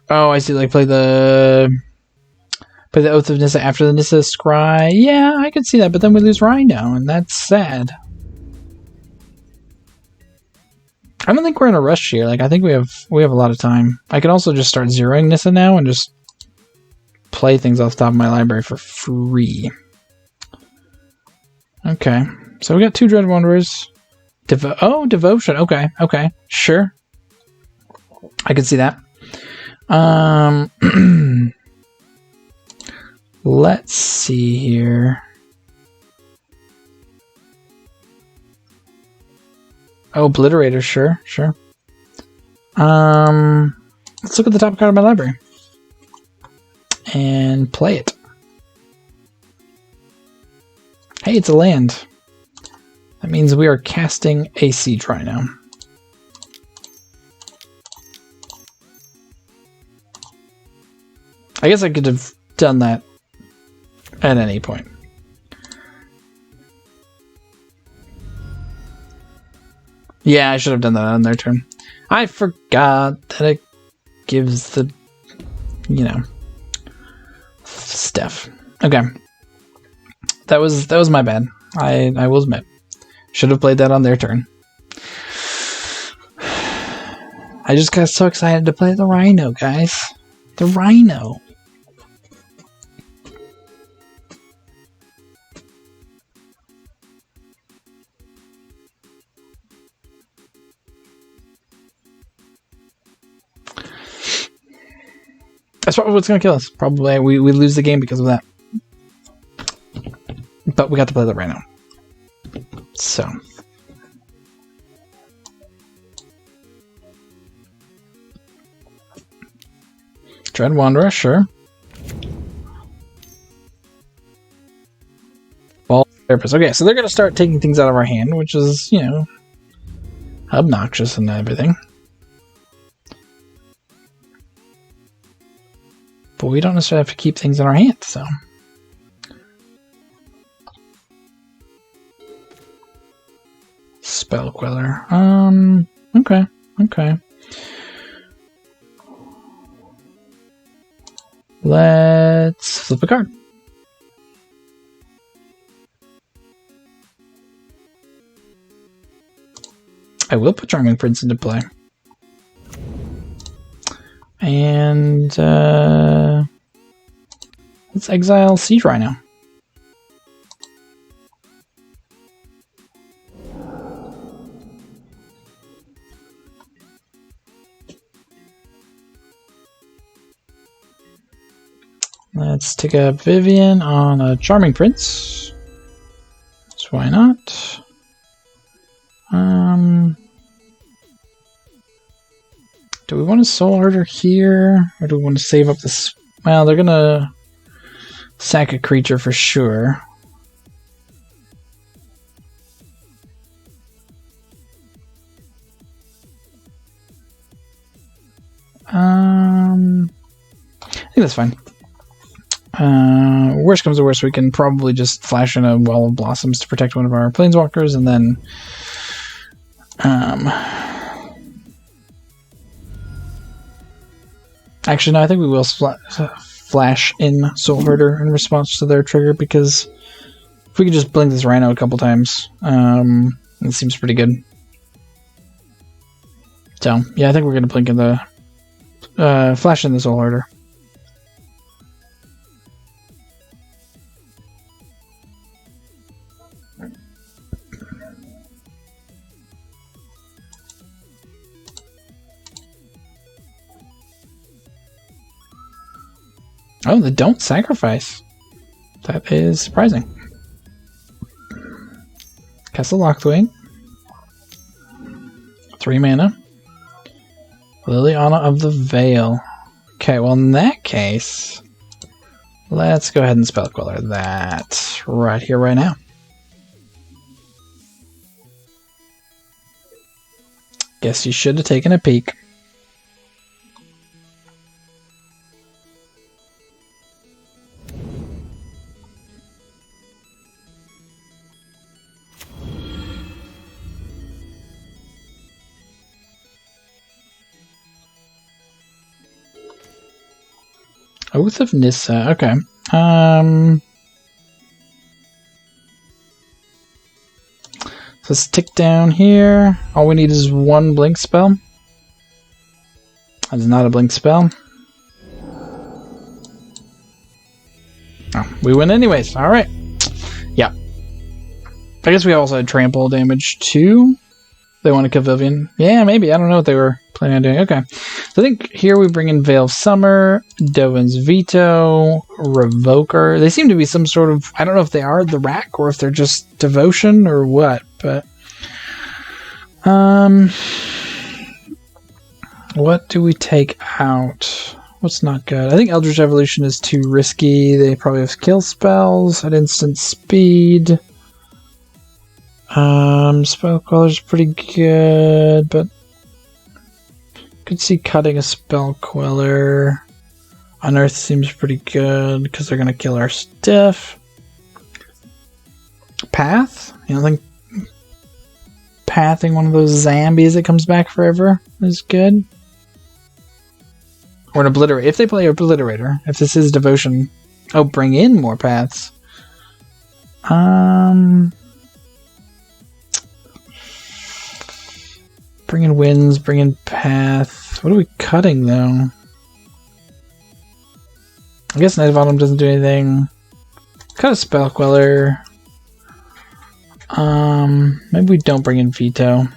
Oh, I see, like, play the Oath of Nissa after the Nissa Scry. Yeah, I could see that, but then we lose Rhino, and that's sad. I don't think we're in a rush here. Like, I think we have a lot of time. I can also just start zeroing Nissa now and just play things off the top of my library for free. Okay, so we got 2 Dread Wanderers. Devotion. Okay, sure. I can see that. Let's see here. Oh, Obliterator, sure. Let's look at the top card of my library. And play it. Hey, it's a land. That means we are casting a Siege Rhino. I guess I could have done that at any point. Yeah, I should have done that on their turn. I forgot that it gives the, stuff. Okay. That was my bad. I will admit. Should have played that on their turn. I just got so excited to play the Rhino, guys. The Rhino. That's probably what's going to kill us. Probably we lose the game because of that. But we got to play the Rhino. So. Dread Wanderer, sure. Ball Therapist. Okay, so they're going to start taking things out of our hand, which is, obnoxious and everything. But we don't necessarily have to keep things in our hand, so. Spell Queller. Okay. Let's flip a card. I will put Charming Prince into play. And let's exile Siege Rhino. Let's take a Vivian on a Charming Prince. So why not? Do we want to Soul Order here? Or do we want to save up this? Well, they're gonna sack a creature for sure. I think that's fine. Worst comes to worst, we can probably just flash in a Wall of Blossoms to protect one of our Planeswalkers, and then Actually, no, I think we will flash in Soul Herder in response to their trigger, because if we could just blink this Rhino a couple times, it seems pretty good. So, yeah, I think we're going to blink in the... flash in the Soul Herder. Oh, they don't sacrifice. That is surprising. Castle Lockthwaite. 3 mana. Liliana of the Veil. Okay, well in that case, let's go ahead and Spell Queller that right here, right now. Guess you should have taken a peek. Oath of Nissa, okay. So let's tick down here. All we need is 1 blink spell. That is not a blink spell. Oh, we win anyways. Alright. Yeah. I guess we also had trample damage too. They want to kill Vivian. Yeah, maybe. I don't know what they were planning on doing. Okay. So I think here we bring in Veil of Summer, Dovin's Veto, Revoker. They seem to be some sort of... I don't know if they are the rack or if they're just devotion or what, but... What do we take out? What's not good? I think Eldritch Evolution is too risky. They probably have kill spells at instant speed. Spell Queller's pretty good, but could see cutting a Spell Queller. Unearth seems pretty good because they're gonna kill our stuff. Path? You don't think pathing one of those zombies that comes back forever is good? Or an Obliterate. If they play Obliterator, if this is Devotion, oh, bring in more paths. Bring in Winds, bring in Path. What are we cutting, though? I guess Night of Autumn doesn't do anything. Cut a Spell Queller. Maybe we don't bring in Veto.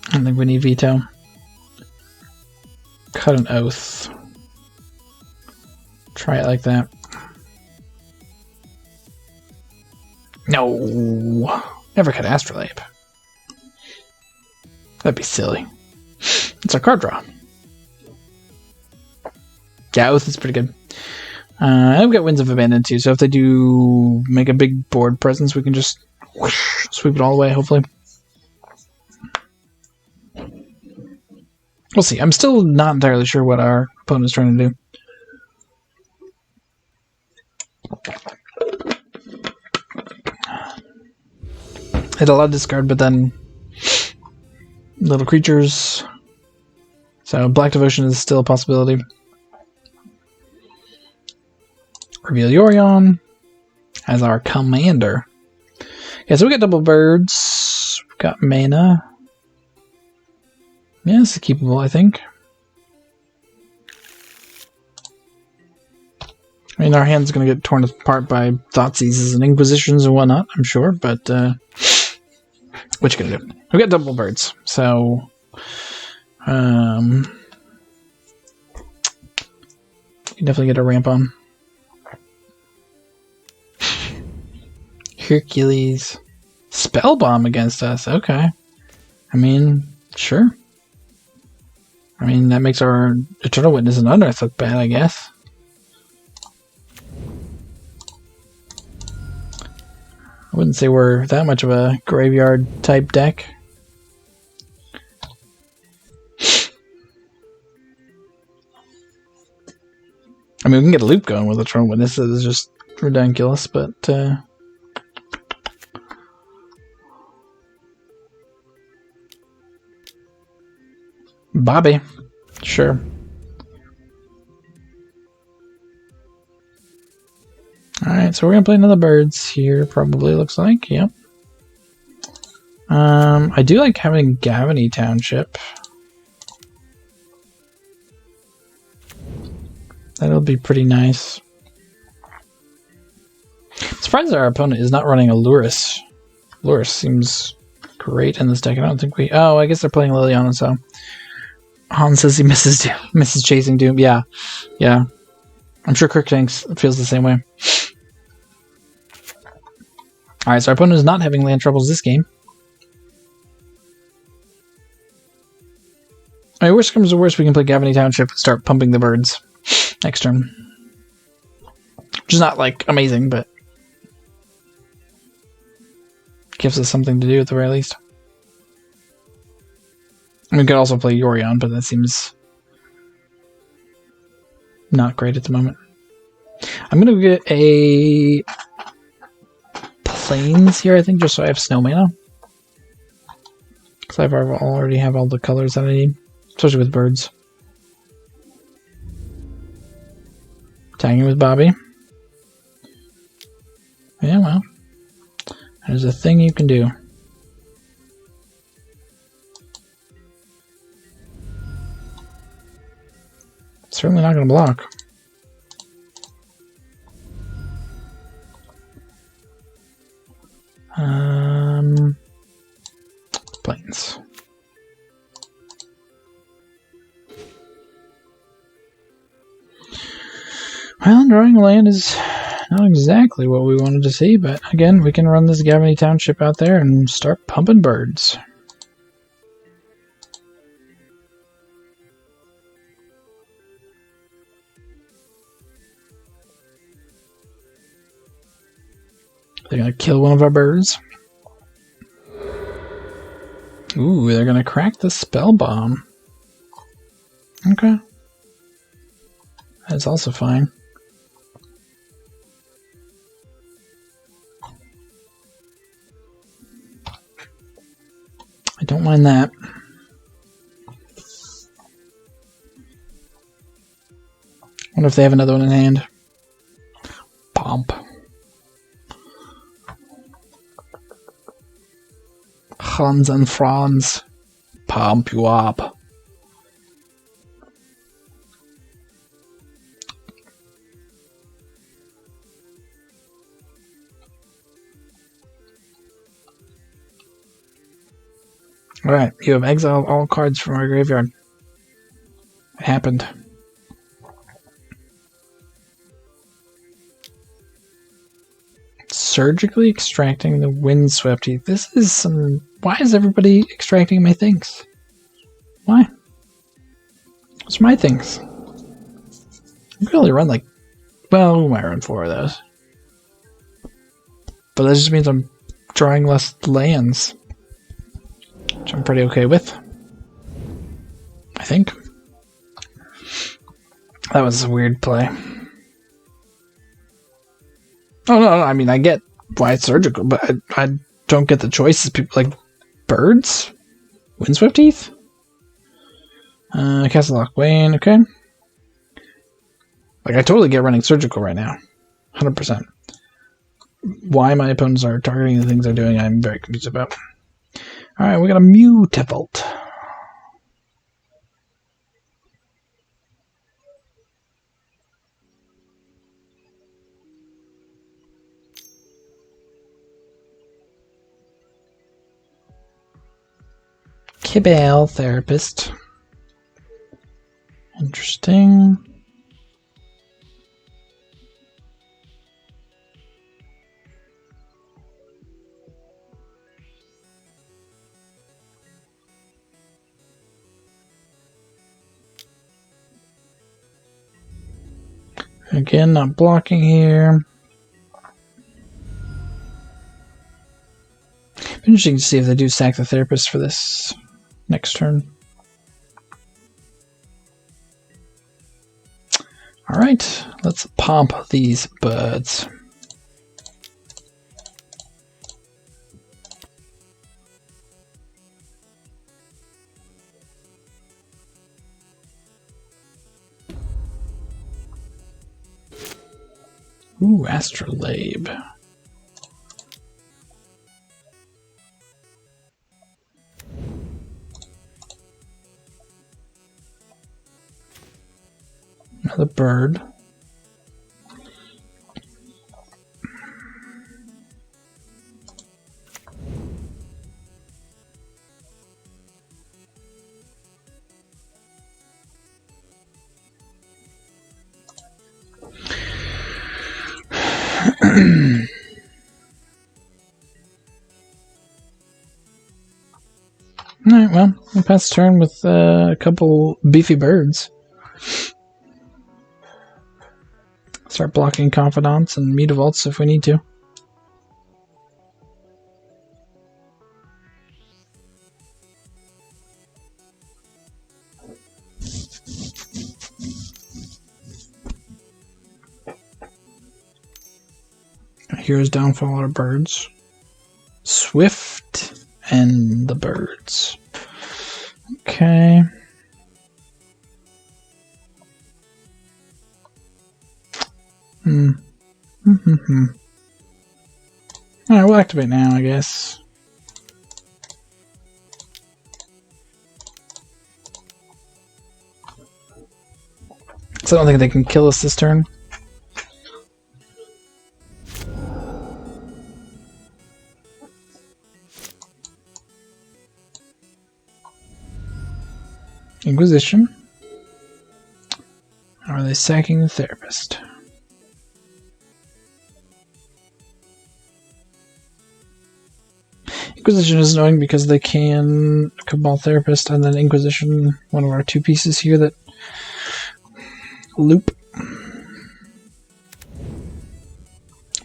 I don't think we need Veto. Cut an Oath. Try it like that. No! Never cut Astrolabe. That'd be silly. It's our card draw. Yeah, Oath is pretty good. And we've got Winds of Abandon too, so if they do make a big board presence, we can just whoosh, sweep it all away, hopefully. We'll see. I'm still not entirely sure what our opponent's trying to do. Hit a lot of discard, but then little creatures. So Black Devotion is still a possibility. Reveal Yorion as our commander. Okay, so we got double birds. We've got mana. Yeah, this is keepable, I think. I mean, our hand's going to get torn apart by Thoughtseizes and Inquisitions and whatnot, I'm sure, but what you gonna do? We've got double birds, so you can definitely get a ramp on. Hercules. Spell Bomb against us, okay. I mean, sure. I mean, that makes our Eternal Witness and Unearth look bad, I guess. I wouldn't say we're that much of a graveyard type deck. I mean, we can get a loop going with Eternal Witness. It's just ridiculous, but Bobby. Sure. Alright, so we're gonna play another birds here, probably, looks like. Yep. I do like having Gavany Township. That'll be pretty nice. I'm surprised our opponent is not running a Lurrus. Lurrus seems great in this deck. I don't think we... Oh, I guess they're playing Liliana, so... Han says he misses chasing Doom. Yeah. Yeah. I'm sure Crookshanks feels the same way. Alright, so our opponent is not having land troubles this game. Alright, worst comes to worst, we can play Gavany Township and start pumping the birds next turn. Which is not, like, amazing, but... gives us something to do at the very least. We could also play Yorion, but that seems... not great at the moment. I'm gonna get a... Plains here, I think, just so I have snow mana. Because I already have all the colors that I need. Especially with birds. Tagging with Bobby. Yeah, well. There's a thing you can do. Certainly not going to block. Plains. Well, drawing land is not exactly what we wanted to see, but again, we can run this Gavany Township out there and start pumping birds. They're gonna kill one of our birds. Ooh, they're gonna crack the spell bomb. Okay. That's also fine. I don't mind that. Wonder if they have another one in hand. Pomp. Hans and Franz. Pump you up. Alright, you have exiled all cards from our graveyard. It happened. Surgically extracting the Windswept Heath. This is some... Why is everybody extracting my things? Why? What's my things? I can only run like... Well, we might run 4 of those. But that just means I'm drawing less lands. Which I'm pretty okay with. I think. That was a weird play. Oh, no, I mean, I get why it's surgical, but I don't get the choices. People like birds? Windswept Heath? Castle Lock Wayne, okay. Like, I totally get running surgical right now. 100%. Why my opponents are targeting the things they're doing, I'm very confused about. Alright, we got a Mutavault. Kibale Therapist. Interesting. Again, not blocking here. Interesting to see if they do sack the Therapist for this next turn. Alright, let's pomp these birds. Ooh, Astrolabe. Another bird. Alright, well, we'll pass the turn with a couple beefy birds. Start blocking Confidants and Mutavaults if we need to. Here's Downfall of Birds. Swift and the birds. Okay. Alright, we'll activate now, I guess. So I don't think they can kill us this turn. Inquisition. Or are they sacking the therapist? Inquisition is annoying because they can Cabal Therapist and then Inquisition, one of our two pieces here that loop.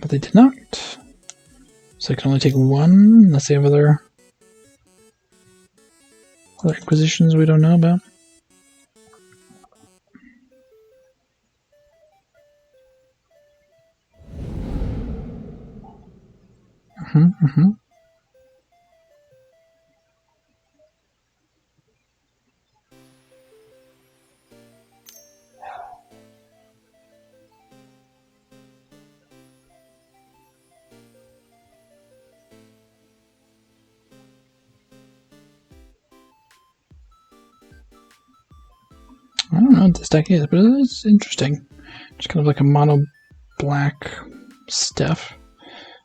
But they did not. So they can only take one unless they have other Inquisitions we don't know about. I don't know what this deck is, but it's interesting. Just kind of like a mono black stuff.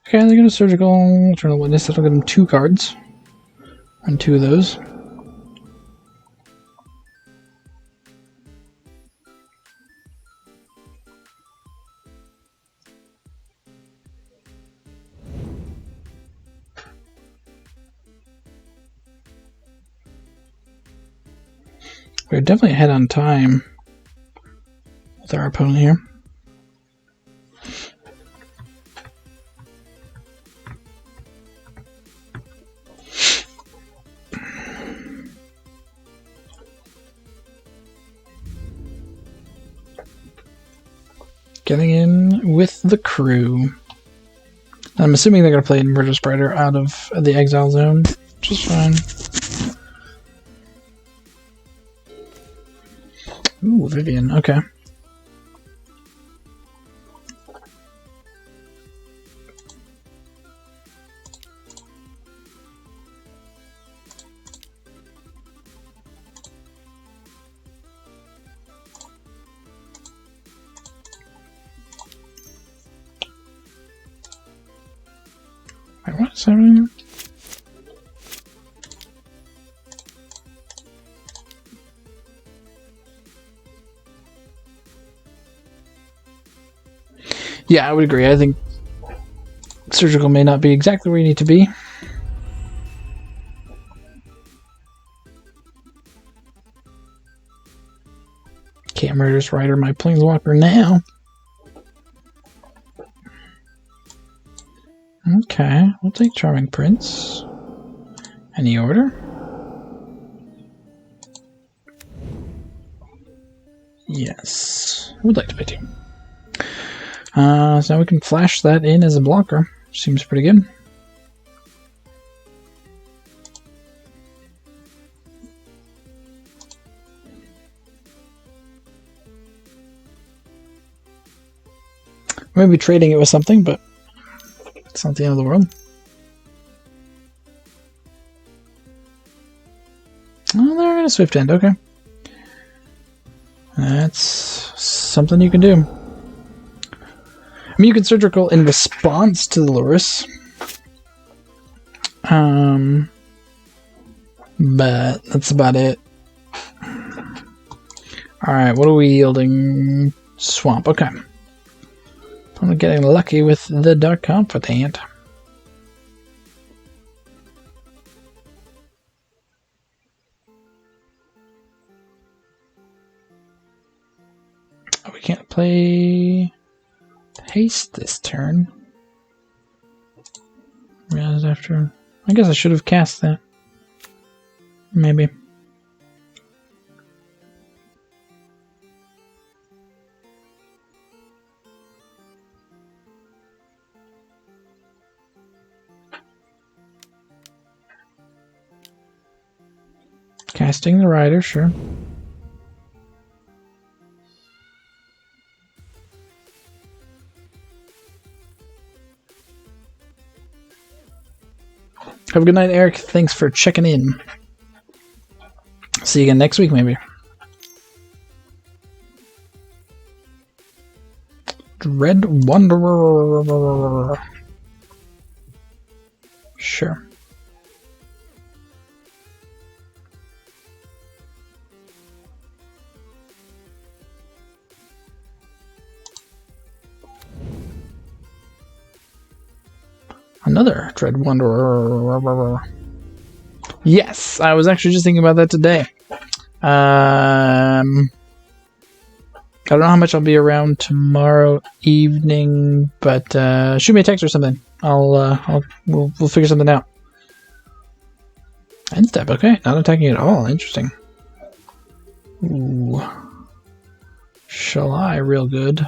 Okay, they're going to Surgical Eternal Witness. That'll give them 2 cards. And 2 of those. We're definitely ahead on time with our opponent here. Getting in with the crew. I'm assuming they're going to play Murder Spreader out of the Exile Zone, which is fine. Ooh, Vivian, okay. Wait, what is happening? Yeah, I would agree. I think Surgical may not be exactly where you need to be. Can't Murderous Rider my Planeswalker now. Okay, we'll take Charming Prince. Any order? Yes. I would like to pay 2. So now we can flash that in as a blocker. Seems pretty good. Maybe trading it with something, but it's not the end of the world. Oh, they're in a Swift End, okay. That's something you can do. I mean, you can Surgical in response to the Lurrus. But that's about it. Alright, what are we yielding? Swamp, okay. I'm getting lucky with the Dark Confidant. Oh, we can't play Haste this turn. Realized after. I guess I should have cast that. Maybe. Casting the Rider, sure. Have a good night, Eric. Thanks for checking in. See you again next week, maybe. Dread Wanderer. Sure. Another Dread Wanderer. Yes, I was actually just thinking about that today. I don't know how much I'll be around tomorrow evening, but shoot me a text or something. We'll figure something out. End step, okay. Not attacking at all. Interesting. Ooh. Shall I? Real good.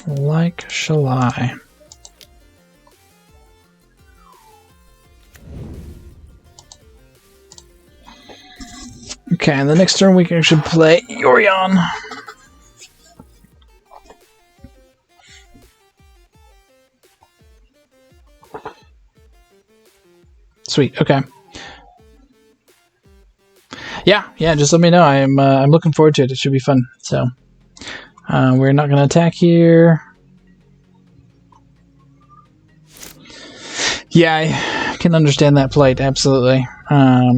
Like shall I? Okay, and the next turn we can actually play Yorion. Sweet. Okay. Yeah. Just let me know. I'm looking forward to it. It should be fun. So. We're not going to attack here. Yeah, I can understand that plight, absolutely. Yeah,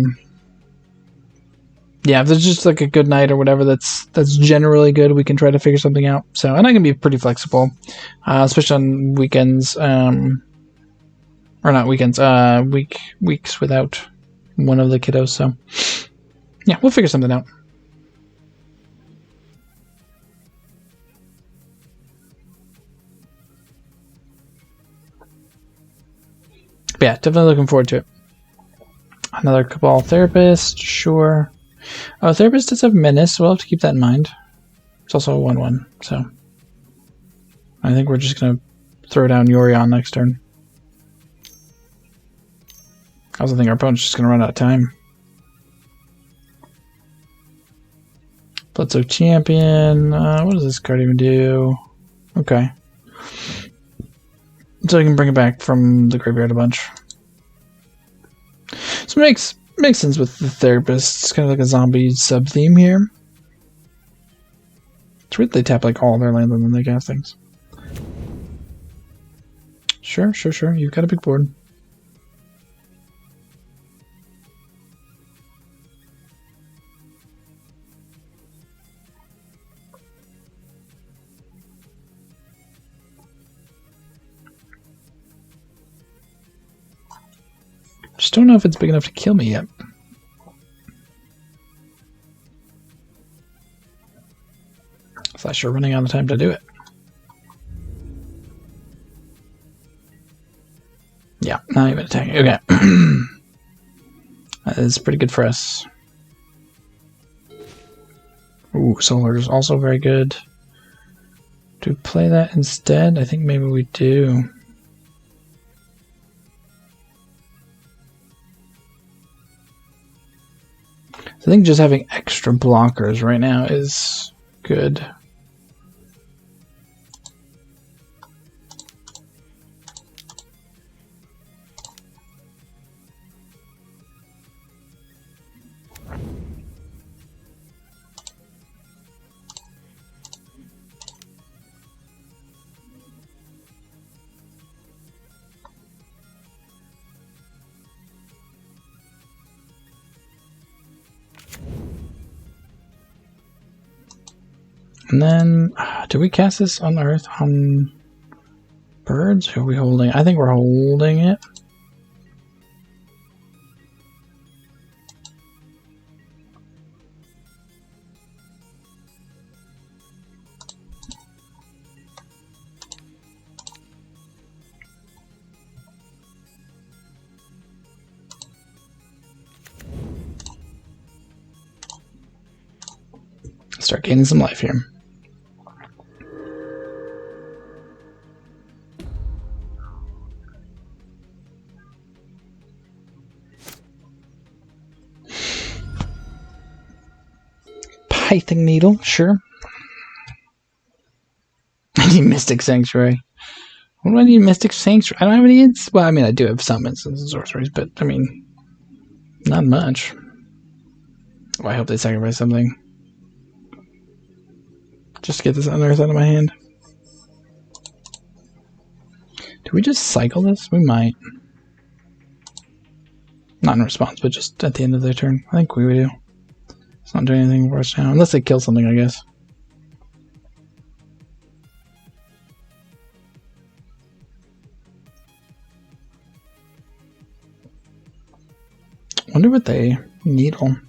if there's just like a good night or whatever that's generally good, we can try to figure something out. So, and I can be pretty flexible, especially on weekends, or not weekends, weeks without one of the kiddos. So, yeah, we'll figure something out. But yeah, definitely looking forward to it. Another Cabal Therapist, sure. Oh, Therapist does have Menace, so we'll have to keep that in mind. It's also a 1/1, so I think we're just going to throw down Yorion next turn. I also think our opponent's just going to run out of time. Bloodsoak Champion. What does this card even do? Okay. So I can bring it back from the graveyard a bunch. So it makes sense with the Therapist. It's kind of like a zombie sub-theme here. It's weird they tap like all their land and then they cast things. Sure. You've got a big board. Just don't know if it's big enough to kill me yet. Slash, you're running out of time to do it. Not even attacking. Okay. That is pretty good for us. Ooh, Solar is also very good. Do we play that instead? I think maybe we do. I think just having extra blockers right now is good. And then, do we cast this on Earth on birds? Who are we holding? I think we're holding it. Start gaining some life here. Python Needle, sure. I need Mystic Sanctuary. What do I need Mystic Sanctuary? I don't have any ins. Well, I mean, I do have some instants and sorceries, but I mean, not much. Oh, I hope they sacrifice something. Just to get this Unearth out of my hand. Do we just cycle this? We might. Not in response, but just at the end of their turn. I think we would do. It's not doing anything for us now. Unless they kill something, I guess. Wonder what they needle. I'm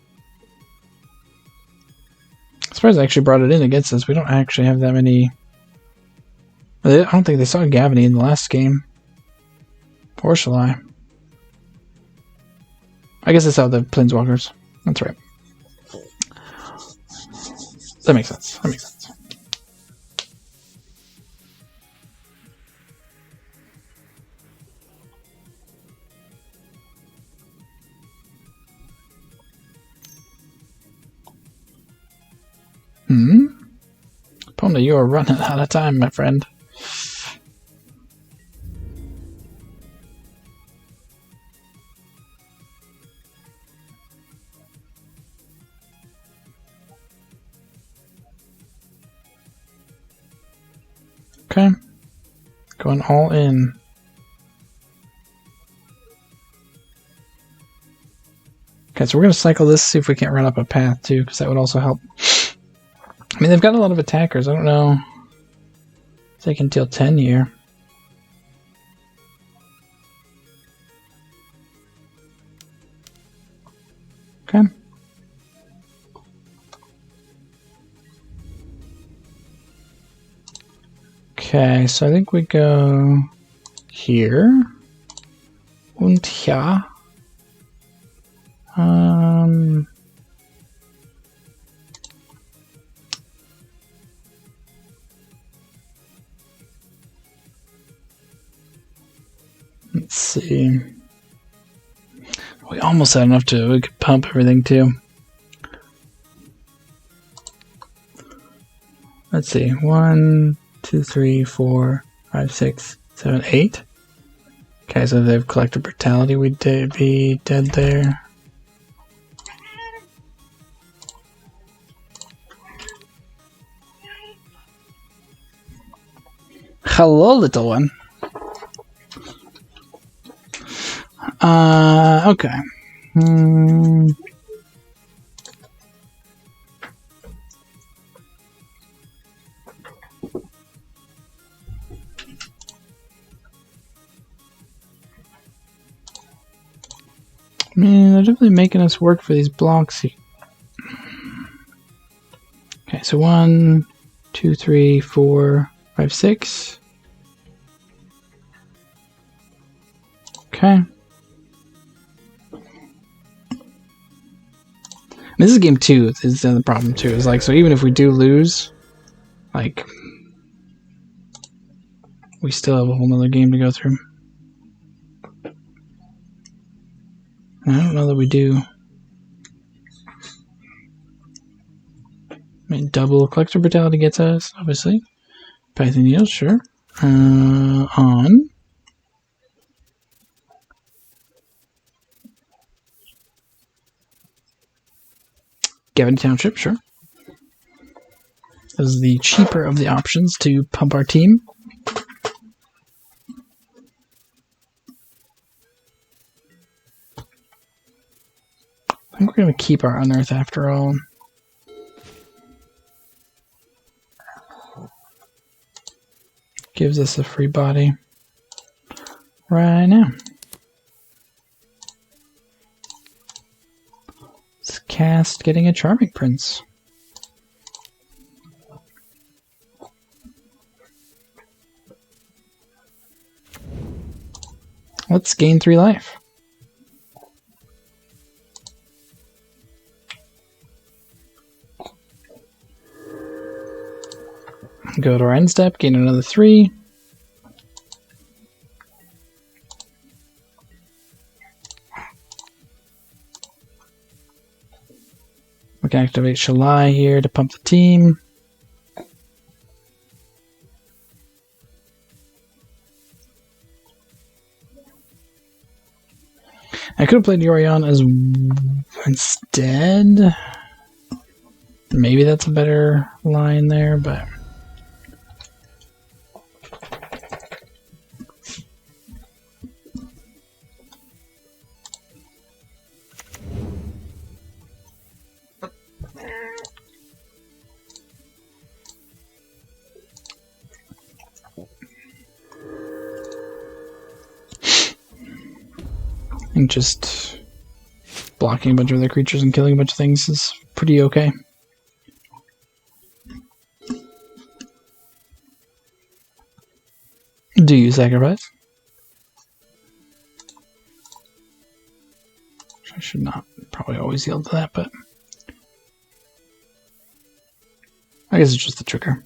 surprised I actually brought it in against us. We don't actually have that many. I don't think they saw Gavany in the last game. Or shall I? I guess I saw the Planeswalkers. That's right. That makes sense. That makes sense. Pona, you are running out of time, my friend. Okay. Going all in. Okay, so we're going to cycle this, see if we can't run up a path too, because that would also help. I mean, they've got a lot of attackers. I don't know if they can deal 10 here. Okay. Okay, so I think we go here. Und hier. Let's see. We almost had enough to we could pump everything too. Let's see. 1, 2, 3, 4, 5, 6, 7, 8. Okay, so if they have collective brutality, we'd be dead there. Hello, little one. Okay. Man, they're definitely making us work for these blocks. Okay, so 1, 2, 3, 4, 5, 6. Okay. Okay. This is game 2. Is the problem too? Is like, so even if we do lose, like, we still have a whole nother game to go through. I don't know that we do. I mean, double collector brutality gets us, obviously. Python yield, sure. On. Gavin Township, sure. This is the cheaper of the options to pump our team. I think we're going to keep our Unearth after all. Gives us a free body right now. Let's cast getting a Charming Prince. Let's gain 3 life. Go to our end step, gain another 3. We can activate Shalai here to pump the team. I could have played Yorion as instead. Maybe that's a better line there, but and just blocking a bunch of other creatures and killing a bunch of things is pretty okay. Do you sacrifice? I should not probably always yield to that, but I guess it's just the trigger.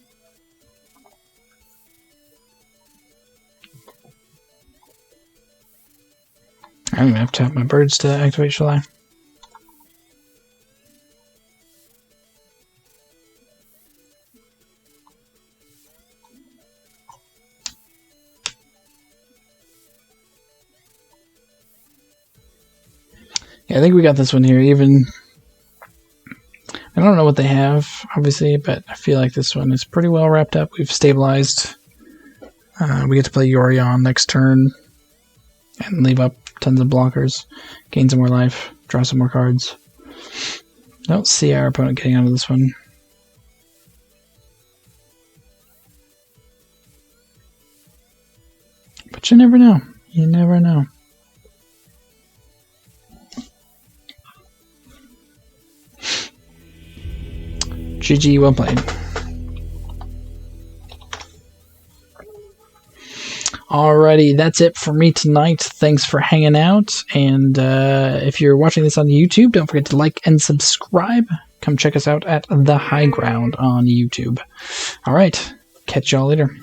I'm gonna have to tap my birds to activate Shalai. Yeah, I think we got this one here. Even I don't know what they have, obviously, but I feel like this one is pretty well wrapped up. We've stabilized. We get to play Yorion next turn and leave up tons of blockers, gain some more life, draw some more cards. I don't see our opponent getting out of this one. But you never know. You never know. GG, well played. Alrighty, that's it for me tonight. Thanks for hanging out. And if you're watching this on YouTube, don't forget to like and subscribe. Come check us out at The High Ground on YouTube. Alright, catch y'all later.